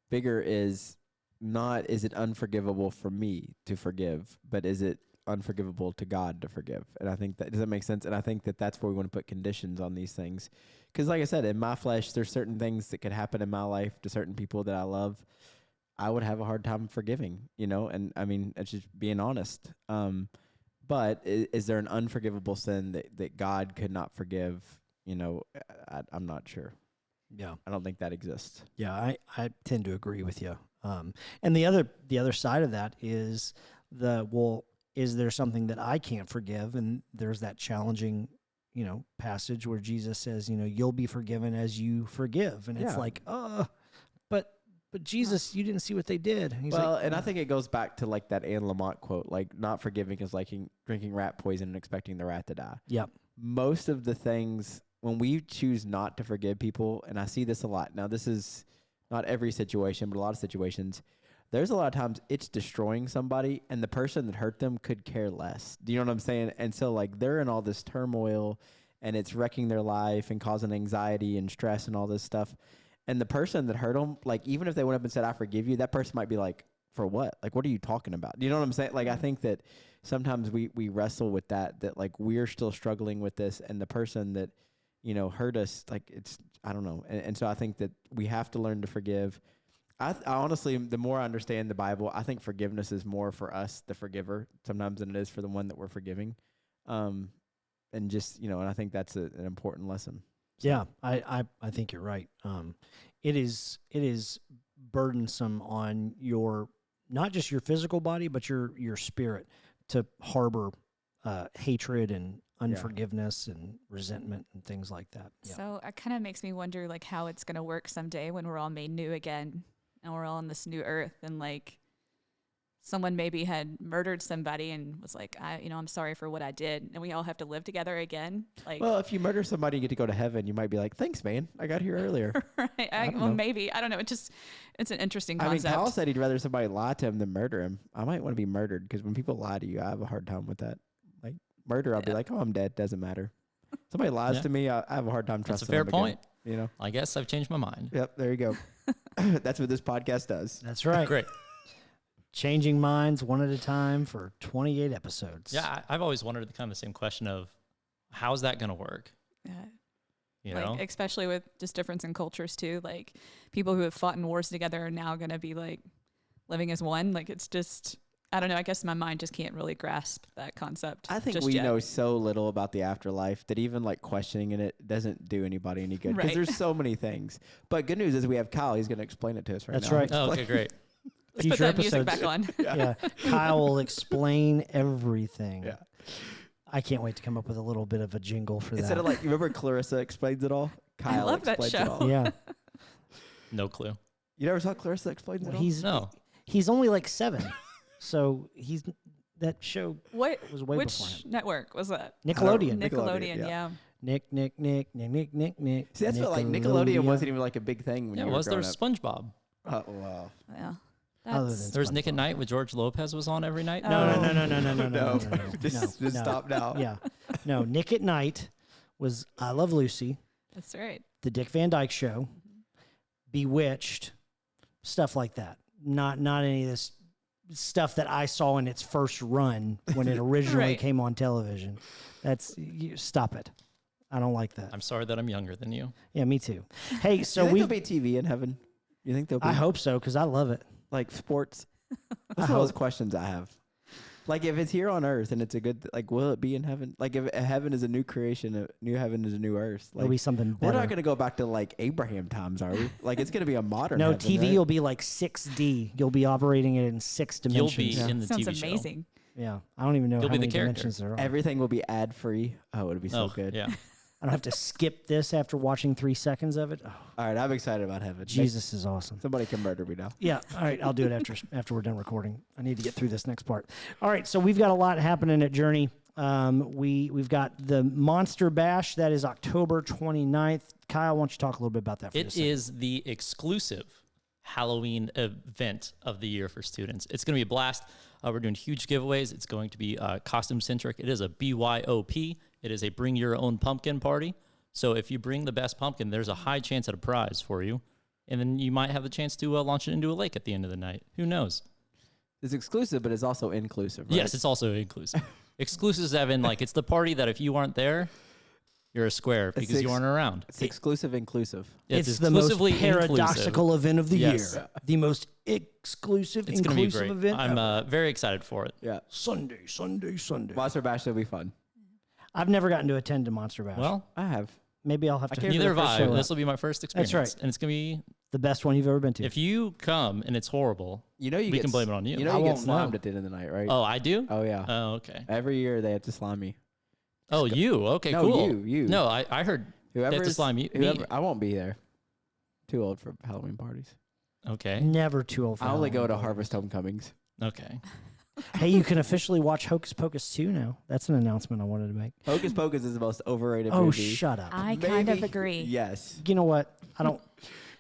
bigger is not, is it unforgivable for me to forgive, but is it unforgivable to God to forgive? And I think that, does that make sense? And I think that that's where we want to put conditions on these things. Because like I said, in my flesh, there's certain things that could happen in my life to certain people that I love. I would have a hard time forgiving, and I mean, it's just being honest. But is there an unforgivable sin that God could not forgive? I'm not sure. Yeah. I don't think that exists. Yeah, I tend to agree with you. And the other side of that is is there something that I can't forgive? And there's that challenging, passage where Jesus says, you'll be forgiven as you forgive. And it's like, but Jesus, you didn't see what they did. And he's and I think it goes back to like that Anne Lamott quote, like not forgiving is like drinking rat poison and expecting the rat to die. Yep. Most of the things, when we choose not to forgive people, and I see this a lot. Now, this is not every situation, but a lot of situations. There's a lot of times it's destroying somebody, and the person that hurt them could care less. Do you know what I'm saying? And so, like, they're in all this turmoil, and it's wrecking their life and causing anxiety and stress and all this stuff. And the person that hurt them, like, even if they went up and said, I forgive you, that person might be like, for what? Like, what are you talking about? Do you know what I'm saying? Like, I think that sometimes we wrestle with that like, we're still struggling with this, and the person that, hurt us, like, it's, I don't know. And so I think that we have to learn to forgive. I honestly, the more I understand the Bible, I think forgiveness is more for us, the forgiver, sometimes than it is for the one that we're forgiving. And just, and I think that's an important lesson. So. Yeah, I think you're right. It is burdensome on your, not just your physical body, but your spirit to harbor hatred and unforgiveness and resentment and things like that. Yeah. So it kind of makes me wonder, like, how it's going to work someday when we're all made new again and we're all on this new earth, and like someone maybe had murdered somebody and was like, I'm sorry for what I did, and we all have to live together again. Like, well, if you murder somebody and get to go to heaven, you might be like, thanks, man, I got here earlier. Right? Maybe, I don't know. It's an interesting concept. I mean, Kyle said he'd rather somebody lie to him than murder him. I might want to be murdered, because when people lie to you, I have a hard time with that. Like murder, I'll be like, oh, I'm dead. Doesn't matter. Somebody lies to me, I have a hard time trusting them. That's a fair point. Again, I guess I've changed my mind. Yep, there you go. That's what this podcast does. That's right. Great. Changing minds one at a time for 28 episodes. Yeah, I've always wondered the kind of same question of, how's that going to work? Yeah. You know? Especially with just difference in cultures too. Like, people who have fought in wars together are now going to be like living as one. Like, it's just, I don't know. I guess my mind just can't really grasp that concept. I think we know so little about the afterlife that even like questioning it doesn't do anybody any good, because there's so many things. But good news is we have Kyle. He's going to explain it to us right now. That's right. Oh, okay, great. Let's put that music back on. Yeah. Kyle will explain everything. Yeah. I can't wait to come up with a little bit of a jingle for that. Instead of like, you remember Clarissa Explains It All? Kyle love that explains show. it all. Yeah. No clue. You never saw Clarissa Explains It All? He's only like 7. So that show was way which before him. network was that? Nickelodeon. Nickelodeon, yeah. Nick. See, that's what, like, Nickelodeon wasn't even like a big thing when you were growing up. SpongeBob. Oh, wow. Yeah. Other There's Nick at Night with George Lopez was on every night. No. Just stop now. Yeah. No, Nick at Night was I Love Lucy, That's right. The Dick Van Dyke Show, Bewitched, stuff like that. Not any of this stuff that I saw in its first run when it originally came on television. Stop it. I don't like that. I'm sorry that I'm younger than you. Yeah, me too. Hey, so you think there'll be TV in heaven? You think there'll be? I hope so, because I love it. Like sports? That's one of those questions I have. Like, if it's here on earth and it's a good, like, will it be in heaven? Like, if heaven is a new creation, a new heaven is a new earth. Like, It'll be something better. We're not going to go back to, like, Abraham times, are we? Like, it's going to be a modern No, heaven, TV right? will be like 6D. You'll be operating it in 6 dimensions. You'll be in the Sounds TV show. amazing. Yeah, I don't even know You'll how be the many character. dimensions there are. Everything will be ad-free. Oh, it'll be so good. Yeah. I don't have to skip this after watching 3 seconds of it. Oh, All right, I'm excited about heaven. Jesus is awesome. Somebody can murder me now. Yeah. All right. I'll do it after we're done recording. I need to get through this next part. All right. So we've got a lot happening at Journey. We've got the Monster Bash. That is October 29th. Kyle, why don't you talk a little bit about that for It is the exclusive Halloween event of the year for students. It's going to be a blast. We're doing huge giveaways. It's going to be costume centric. It is a BYOP. It is a bring your own pumpkin party. So if you bring the best pumpkin, there's a high chance at a prize for you. And then you might have the chance to launch it into a lake at the end of the night. Who knows? It's exclusive, but it's also inclusive, right? Yes, it's also inclusive. Exclusive, Evan, like it's the party that if you aren't there, you're a square because you aren't around. It's exclusive inclusive. It's the most exclusively paradoxical event of the Yes. year. The most exclusive, It's going to be inclusive great. event I'm ever. very excited for it. Yeah. Sunday. Monster Bash will be fun. I've never gotten to attend a Monster Bash. Well, I have. maybe I'll have to. can't neither have I. show up. This will be my first experience. right. And it's going to be, The best one you've ever been to. if you come and it's horrible, You know we can blame it on you. You know I you get won't slimed know. at the end of the night, right? Oh, I do? Oh, yeah. Oh, okay. Every year they have to slime me. Oh, you? Okay, No, cool. you. No, I heard Whoever they have to is- slime you. whoever, Me. I won't be there. Too old for Halloween parties. Okay. Never too old for I only go to Halloween. Harvest Homecomings. Okay. Hey, you can officially watch Hocus Pocus 2 now. That's an announcement I wanted to make. Hocus Pocus is the most overrated Oh, movie. shut up. I kind of Maybe- agree. Yes. You know what? I don't.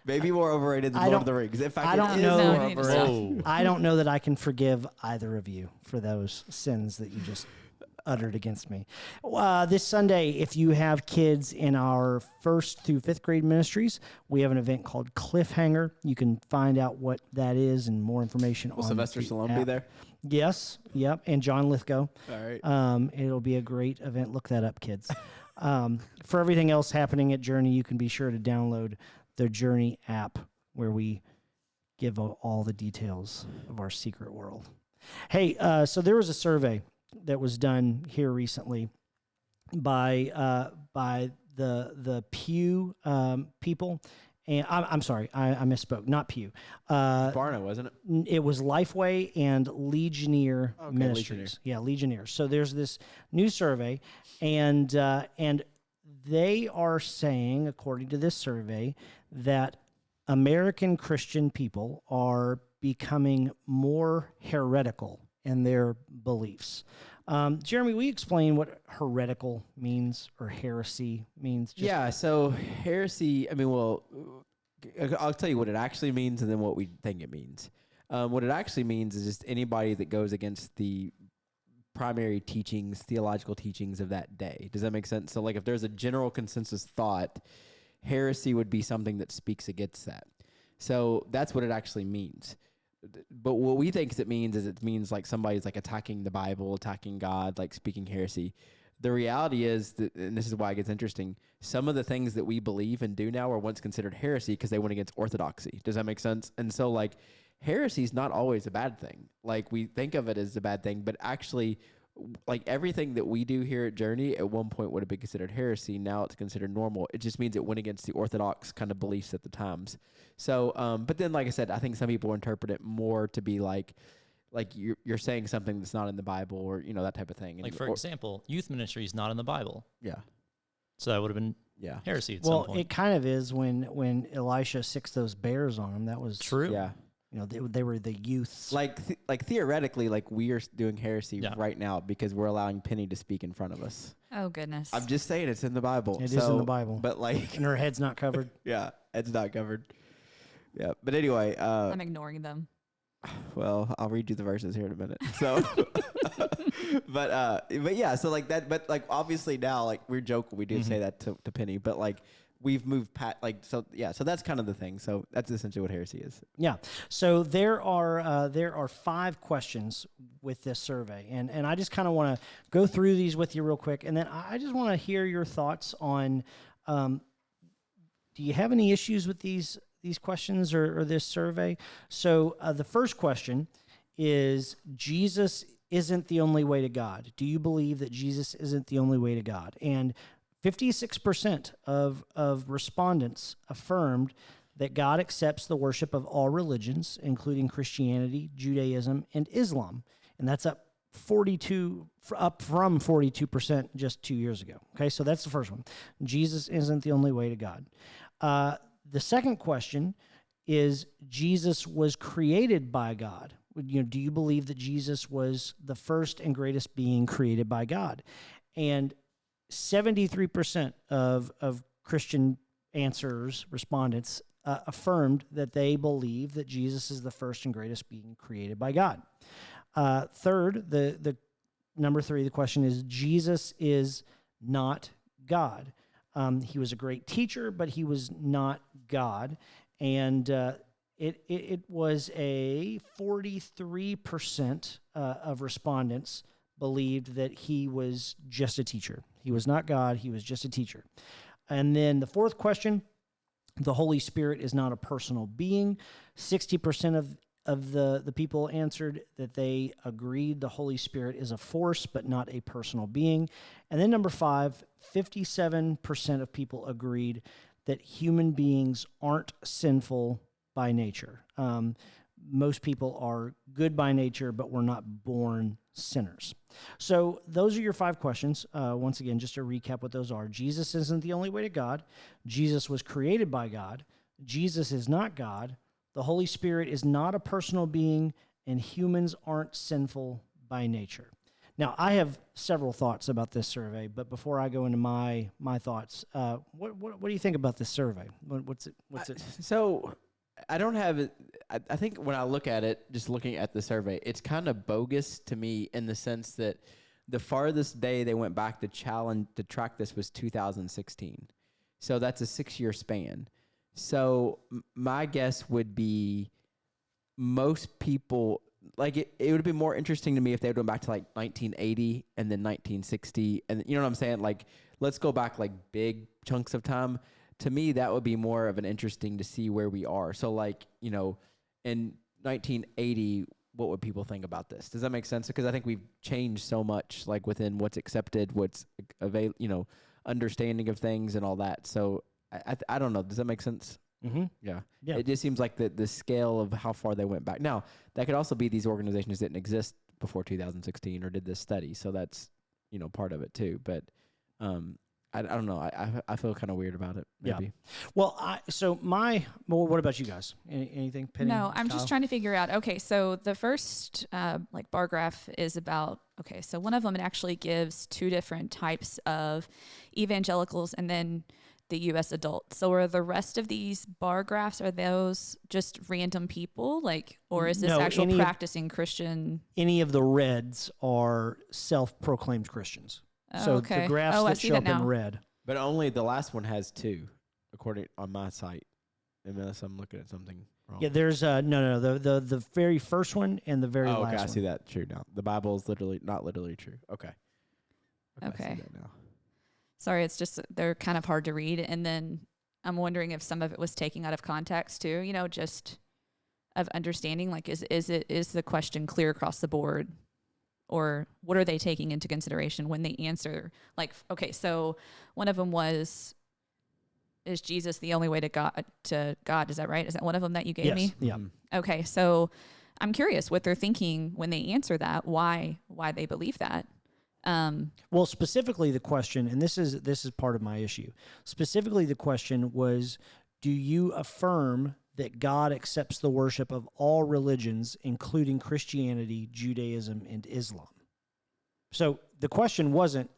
Maybe more overrated than I Lord of don't- the Rings. In fact, I don't it is know- more No, you need to overrated. Whoa. I don't know that I can forgive either of you for those sins that you just uttered against me. This Sunday, if you have kids in our 1st through 5th grade ministries, we have an event called Cliffhanger. You can find out what that is and more information Will on Sylvester the Stallone be app. there? Yes, yep, and John Lithgow. All right. It'll be a great event. Look that up, kids. For everything else happening at Journey, you can be sure to download the Journey app where we give all the details of our secret world. Hey, so there was a survey that was done here recently by the Pew people. And I'm sorry, I misspoke. Not Pew. Barna, wasn't it? It was Lifeway and Legionnaire Okay, Ministries. Yeah, Legionnaire. So there's this new survey, and they are saying, according to this survey, that American Christian people are becoming more heretical in their beliefs. Jeremy, will you explain what heretical means or heresy means? Yeah, so heresy, I mean, well, I'll tell you what it actually means and then what we think it means. What it actually means is just anybody that goes against the primary teachings, theological teachings of that day. Does that make sense? So, like, if there's a general consensus thought, heresy would be something that speaks against that. So that's what it actually means. But what we think it means like somebody's like attacking the Bible, attacking God, like speaking heresy. The reality is that, and this is why it gets interesting, some of the things that we believe and do now are once considered heresy because they went against orthodoxy. Does that make sense? And so, like, heresy is not always a bad thing. Like, we think of it as a bad thing, but actually, like, everything that we do here at Journey at one point would have been considered heresy. Now it's considered normal. It just means it went against the orthodox kind of beliefs at the times. So, but then, like I said, I think some people interpret it more to be like you're saying something that's not in the Bible, or, you know, that type of thing. Like, for example, youth ministry is not in the Bible. Yeah. So that would have been Yeah. heresy at some Well, point. it kind of is when Elisha sicked those bears on him. That was True. Yeah. You know, they were the youths. Like theoretically, like, we are doing heresy Yeah. right now because we're allowing Penny to speak in front of us. Oh, goodness. I'm just saying it's in the Bible. It is in the Bible. But, like, And her head's not covered. yeah, it's not covered. Yeah. But anyway, I'm ignoring them. well, I'll read you the verses here in a minute. So, but yeah, so like that, but like obviously now, like, we're joking, we do say that to Penny, but like we've moved past, like, so yeah, so that's kind of the thing. So that's essentially what heresy is. Yeah. So there are 5 questions with this survey, and I just kind of want to go through these with you real quick, and then I just want to hear your thoughts on. Do you have any issues with these questions or this survey? So the first question is: Jesus isn't the only way to God. Do you believe that Jesus isn't the only way to God? And 56% of respondents affirmed that God accepts the worship of all religions, including Christianity, Judaism, and Islam. And that's up up from 42% just 2 years ago. Okay, so that's the first one. Jesus isn't the only way to God. The second question is, Jesus was created by God. Do you believe that Jesus was the first and greatest being created by God? And 73% of Christian respondents, affirmed that they believe that Jesus is the first and greatest being created by God. Third, the number three, the question is, Jesus is not God. He was a great teacher, but he was not God. And it was a 43% of respondents believed that he was just a teacher. He was not God. He was just a teacher. And then the fourth question, the Holy Spirit is not a personal being. 60% of the people answered that they agreed the Holy Spirit is a force, but not a personal being. And then number five, 57% of people agreed that human beings aren't sinful by nature. Most people are good by nature, but we're not born sinners. So those are your five questions. Once again, just to recap what those are. Jesus isn't the only way to God. Jesus was created by God. Jesus is not God. The Holy Spirit is not a personal being, and humans aren't sinful by nature. Now, I have several thoughts about this survey, but before I go into my thoughts, what do you think about this survey? What's it? So I don't have it. I think when I look at it, just looking at the survey, it's kind of bogus to me in the sense that the farthest day they went back to track this was 2016. So that's a 6-year span. So my guess would be most people, like it would be more interesting to me if they went back to like 1980 and then 1960. And you know what I'm saying? Like, let's go back like big chunks of time. To me, that would be more of an interesting to see where we are. So like, you know, in 1980, what would people think about this? Does that make sense? Because I think we've changed so much, like within what's accepted, what's understanding of things and all that. So I don't know. Does that make sense? Mm-hmm. Yeah. Yeah. It just seems like the scale of how far they went back. Now, that could also be these organizations didn't exist before 2016 or did this study. So that's, part of it too. But I don't know. I feel kind of weird about it. Maybe. Yeah. Well, what about you guys? Anything? Penny, no, I'm Kyle? just trying to figure out. Okay, so the first bar graph is about. Okay, so one of them, it actually gives two different types of evangelicals, and then the U.S. adults. So are the rest of these bar graphs, are those just random people, or is this actual practicing Christian? Any of the reds are self-proclaimed Christians. So the graphs that show up in red. But only the last one has two, according on my site, unless I'm looking at something wrong. Yeah, there's the very first one and the very last one. Okay, I see that. True now. The Bible is not literally true. Okay. Okay. I see that now. Sorry, it's just they're kind of hard to read, and then I'm wondering if some of it was taken out of context too. Just of understanding. Like, is the question clear across the board? Or what are they taking into consideration when they answer? Like, okay, so one of them was, is Jesus the only way to God? Is that right? Is that one of them that you gave me? Yeah. Okay, so I'm curious what they're thinking when they answer that. Why they believe that? Well, specifically the question, and this is part of my issue. Specifically, the question was, do you affirm that God accepts the worship of all religions, including Christianity, Judaism, and Islam? So the question wasn't,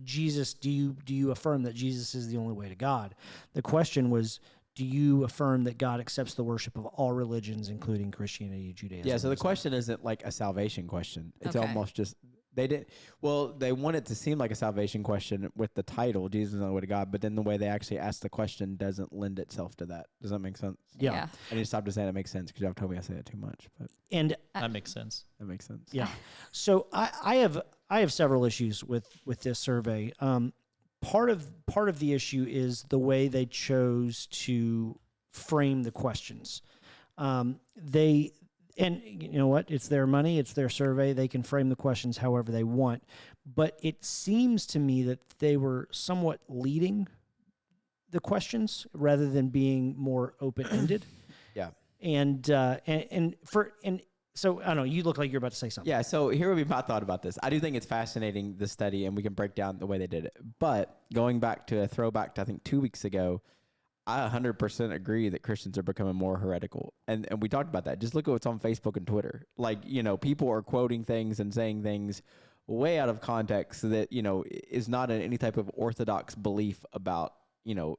Jesus, do you affirm that Jesus is the only way to God? The question was, do you affirm that God accepts the worship of all religions, including Christianity, Judaism? Yeah, so the question isn't like a salvation question. It's almost just, they want it to seem like a salvation question with the title, Jesus is the only way to God, but then the way they actually ask the question doesn't lend itself to that. Does that make sense? Yeah. I need to stop to say that makes sense because y'all told me I say that too much. But that makes sense. That makes sense. Yeah. So I have several issues with this survey. Part of the issue is the way they chose to frame the questions. And you know what? It's their money. It's their survey. They can frame the questions however they want. But it seems to me that they were somewhat leading the questions rather than being more open-ended. Yeah. And So I don't know. You look like you're about to say something. Yeah, so here would be my thought about this. I do think it's fascinating, the study, and we can break down the way they did it. But going back to a throwback to, I think, 2 weeks ago, I 100% agree that Christians are becoming more heretical. And we talked about that. Just look at what's on Facebook and Twitter. Like, people are quoting things and saying things way out of context that, is not in any type of orthodox belief about,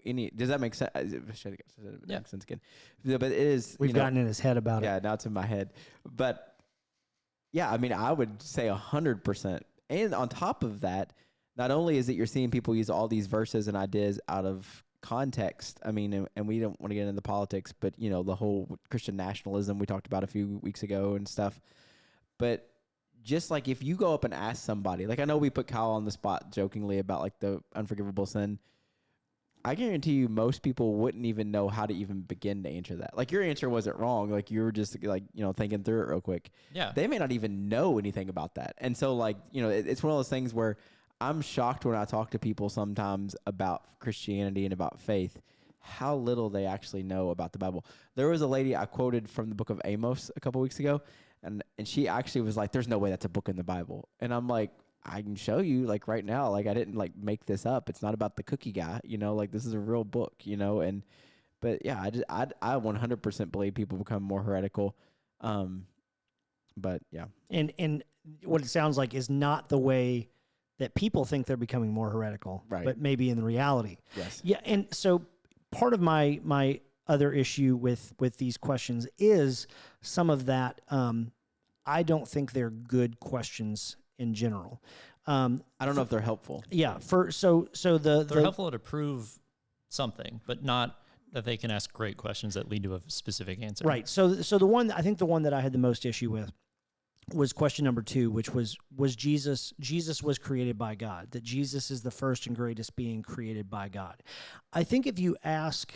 any. Does that make sense? Yeah. Make sense again. Yeah, but it is. We've gotten in his head about it. Yeah, now it's in my head. But yeah, I mean, I would say 100%. And on top of that, not only is it you're seeing people use all these verses and ideas out of context. I mean, and we don't want to get into politics, but the whole Christian nationalism we talked about a few weeks ago and stuff. But just like if you go up and ask somebody, like I know we put Kyle on the spot jokingly about like the unforgivable sin. I guarantee you most people wouldn't even know how to even begin to answer that. Like your answer wasn't wrong. Like you were just like, thinking through it real quick. Yeah. They may not even know anything about that. And so like, it's one of those things where I'm shocked when I talk to people sometimes about Christianity and about faith, how little they actually know about the Bible. There was a lady I quoted from the book of Amos a couple weeks ago, and she actually was like, there's no way that's a book in the Bible. And I'm like, I can show you like right now, like I didn't like make this up. It's not about the cookie guy, like this is a real book, but yeah, I 100% believe people become more heretical. But yeah. And what it sounds like is not the way that people think they're becoming more heretical, Right. but maybe in reality. Yes. Yeah. And so part of my other issue with these questions is some of that. I don't think they're good questions in general. I don't know if they're helpful. Yeah. They're helpful to prove something, but not that they can ask great questions that lead to a specific answer. Right. So the one that I had the most issue with was question number 2, which was Jesus was created by God, that Jesus is the first and greatest being created by God. I think if you ask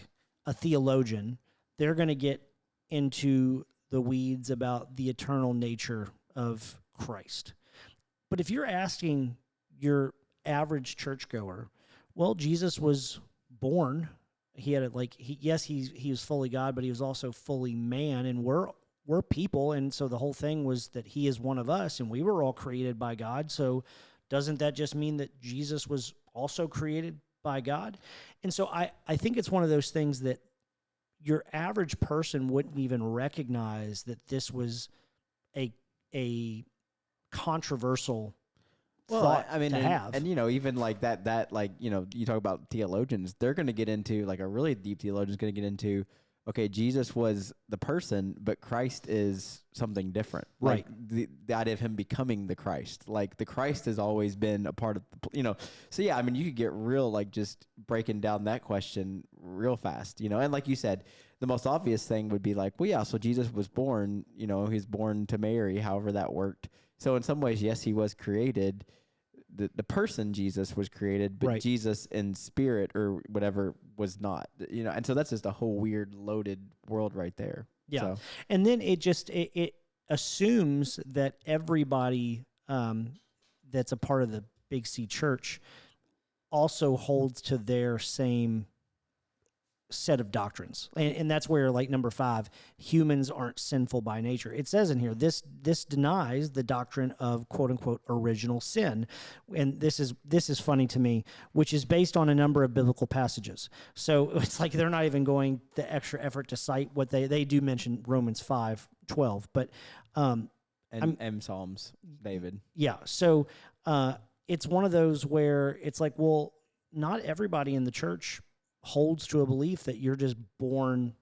a theologian, they're going to get into the weeds about the eternal nature of Christ. But if you're asking your average churchgoer, well, Jesus was born. He had he was fully God, but he was also fully man, and we're people, and so the whole thing was that he is one of us, and we were all created by God. So doesn't that just mean that Jesus was also created by God? And so I think it's one of those things that your average person wouldn't even recognize that this was a controversial thought I mean, to have. And even like that, like, you talk about theologians, they're going to get into, like a really deep theologian's going to get into, okay, Jesus was the person, but Christ is something different. Right. Like the idea of him becoming the Christ. Like the Christ has always been a part of, So yeah, I mean, you could get real, like just breaking down that question real fast, And like you said, the most obvious thing would be like, well, yeah, so Jesus was born, he was born to Mary, however that worked. So in some ways, yes, he was created. The person Jesus was created, but Right. Jesus in spirit or whatever was not, and so that's just a whole weird loaded world right there. Yeah. So, And then it assumes that everybody that's a part of the Big C Church also holds to their same set of doctrines. And that's where, like, number 5, humans aren't sinful by nature. It says in here, this denies the doctrine of quote unquote original sin. And this is funny to me, which is based on a number of biblical passages. So it's like they're not even going the extra effort to cite what they do mention Romans 5:12, but and Psalms, David. yeah. So it's one of those where it's like, well, not everybody in the church holds to a belief that you're just born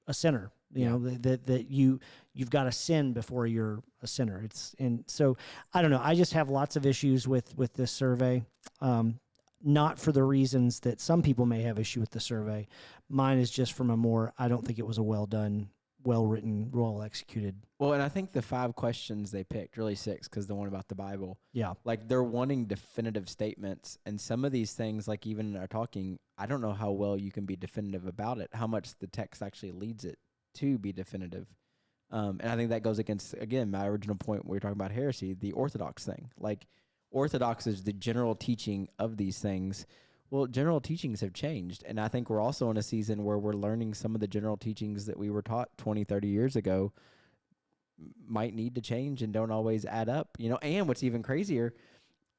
a sinner, that you've got to sin before you're a sinner. And so I don't know. I just have lots of issues with this survey. Not for the reasons that some people may have issue with the survey. Mine is just from I don't think it was a well done, well written, well executed. Well, and I think the 5 questions they picked, really 6, because the one about the Bible. Yeah. Like they're wanting definitive statements, and some of these things, like even in our talking, I don't know how well you can be definitive about it, how much the text actually leads it to be definitive. And I think that goes against, again, my original point when we were talking about heresy, the orthodox thing. Like orthodox is the general teaching of these things. Well, general teachings have changed, and I think we're also in a season where we're learning some of the general teachings that we were taught 20, 30 years ago might need to change and don't always add up, you know. And what's even crazier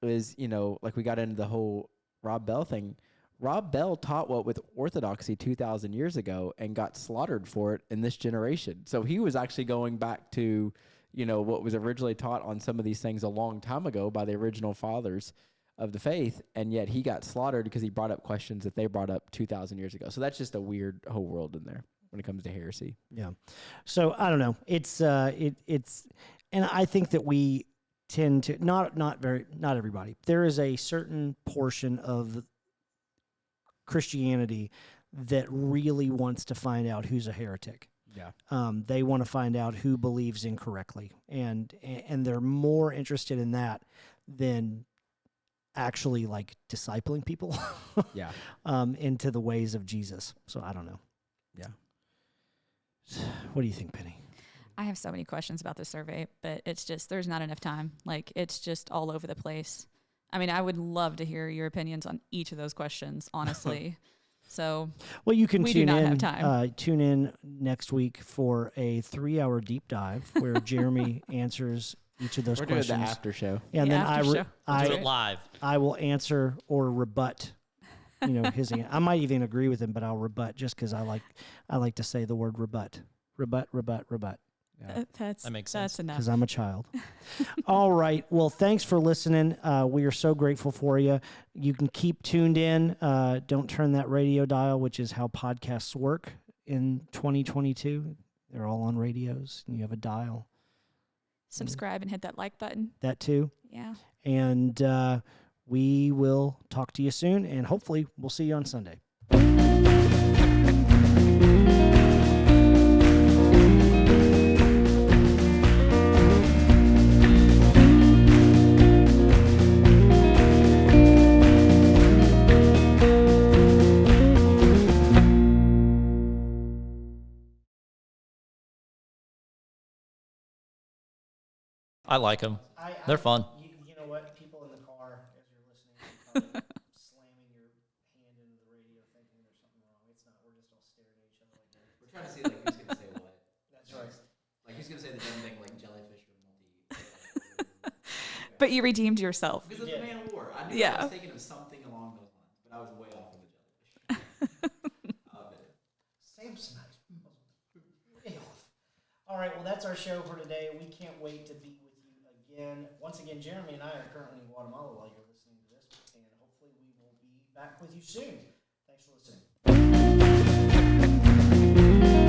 is, you know, like we got into the whole Rob Bell thing. Rob Bell taught what with orthodoxy 2,000 years ago and got slaughtered for it in this generation. So he was actually going back to, you know, what was originally taught on some of these things a long time ago by the original fathers of the faith, and yet he got slaughtered because he brought up questions that they brought up 2,000 years ago. So that's just a weird whole world in there when it comes to heresy. Yeah. So I don't know. It's and I think that we tend to not everybody. There is a certain portion of Christianity that really wants to find out who's a heretic. Yeah. They want to find out who believes incorrectly, and they're more interested in that than actually like discipling people Yeah. into the ways of Jesus. So I don't know. Yeah. What do you think, Penny? I have so many questions about the survey, but it's just, there's not enough time. Like, it's just all over the place. I mean, I would love to hear your opinions on each of those questions, honestly. So, well, you can we tune do not in. have time. Tune in next week for a 3-hour deep dive where Jeremy answers each of those We're questions. doing the after show. And The then after show. Do it live. I will answer or rebut, you know, his. I might even agree with him, but I'll rebut just because I like to say the word rebut. Rebut. Yeah. That makes sense. That's enough. Because I'm a child. All right. Well, thanks for listening. We are so grateful for you. You can keep tuned in. Don't turn that radio dial, which is how podcasts work in 2022. They're all on radios, and you have a dial. Subscribe and hit that like button. That too. Yeah. And we will talk to you soon, and hopefully we'll see you on Sunday. I like them. They're fun. You know what? People in the car, as you're listening, are probably slamming your hand into the radio thinking there's something wrong. It's not. We're just all staring at each other like that. We're trying to see like who's gonna say what. That's right. Like who's gonna say the dumb thing like jellyfish or multi. But you redeemed yourself. Because of the man of war. I knew Yeah. I was thinking of something along those lines, but I was way off of the jellyfish. I'll admit it. Samsonite. Way off. All right. Well, that's our show for today. We can't wait to be with you again. Once again, Jeremy and I are currently in Guatemala while you're listening to this, and hopefully we will be back with you soon. Thanks for listening.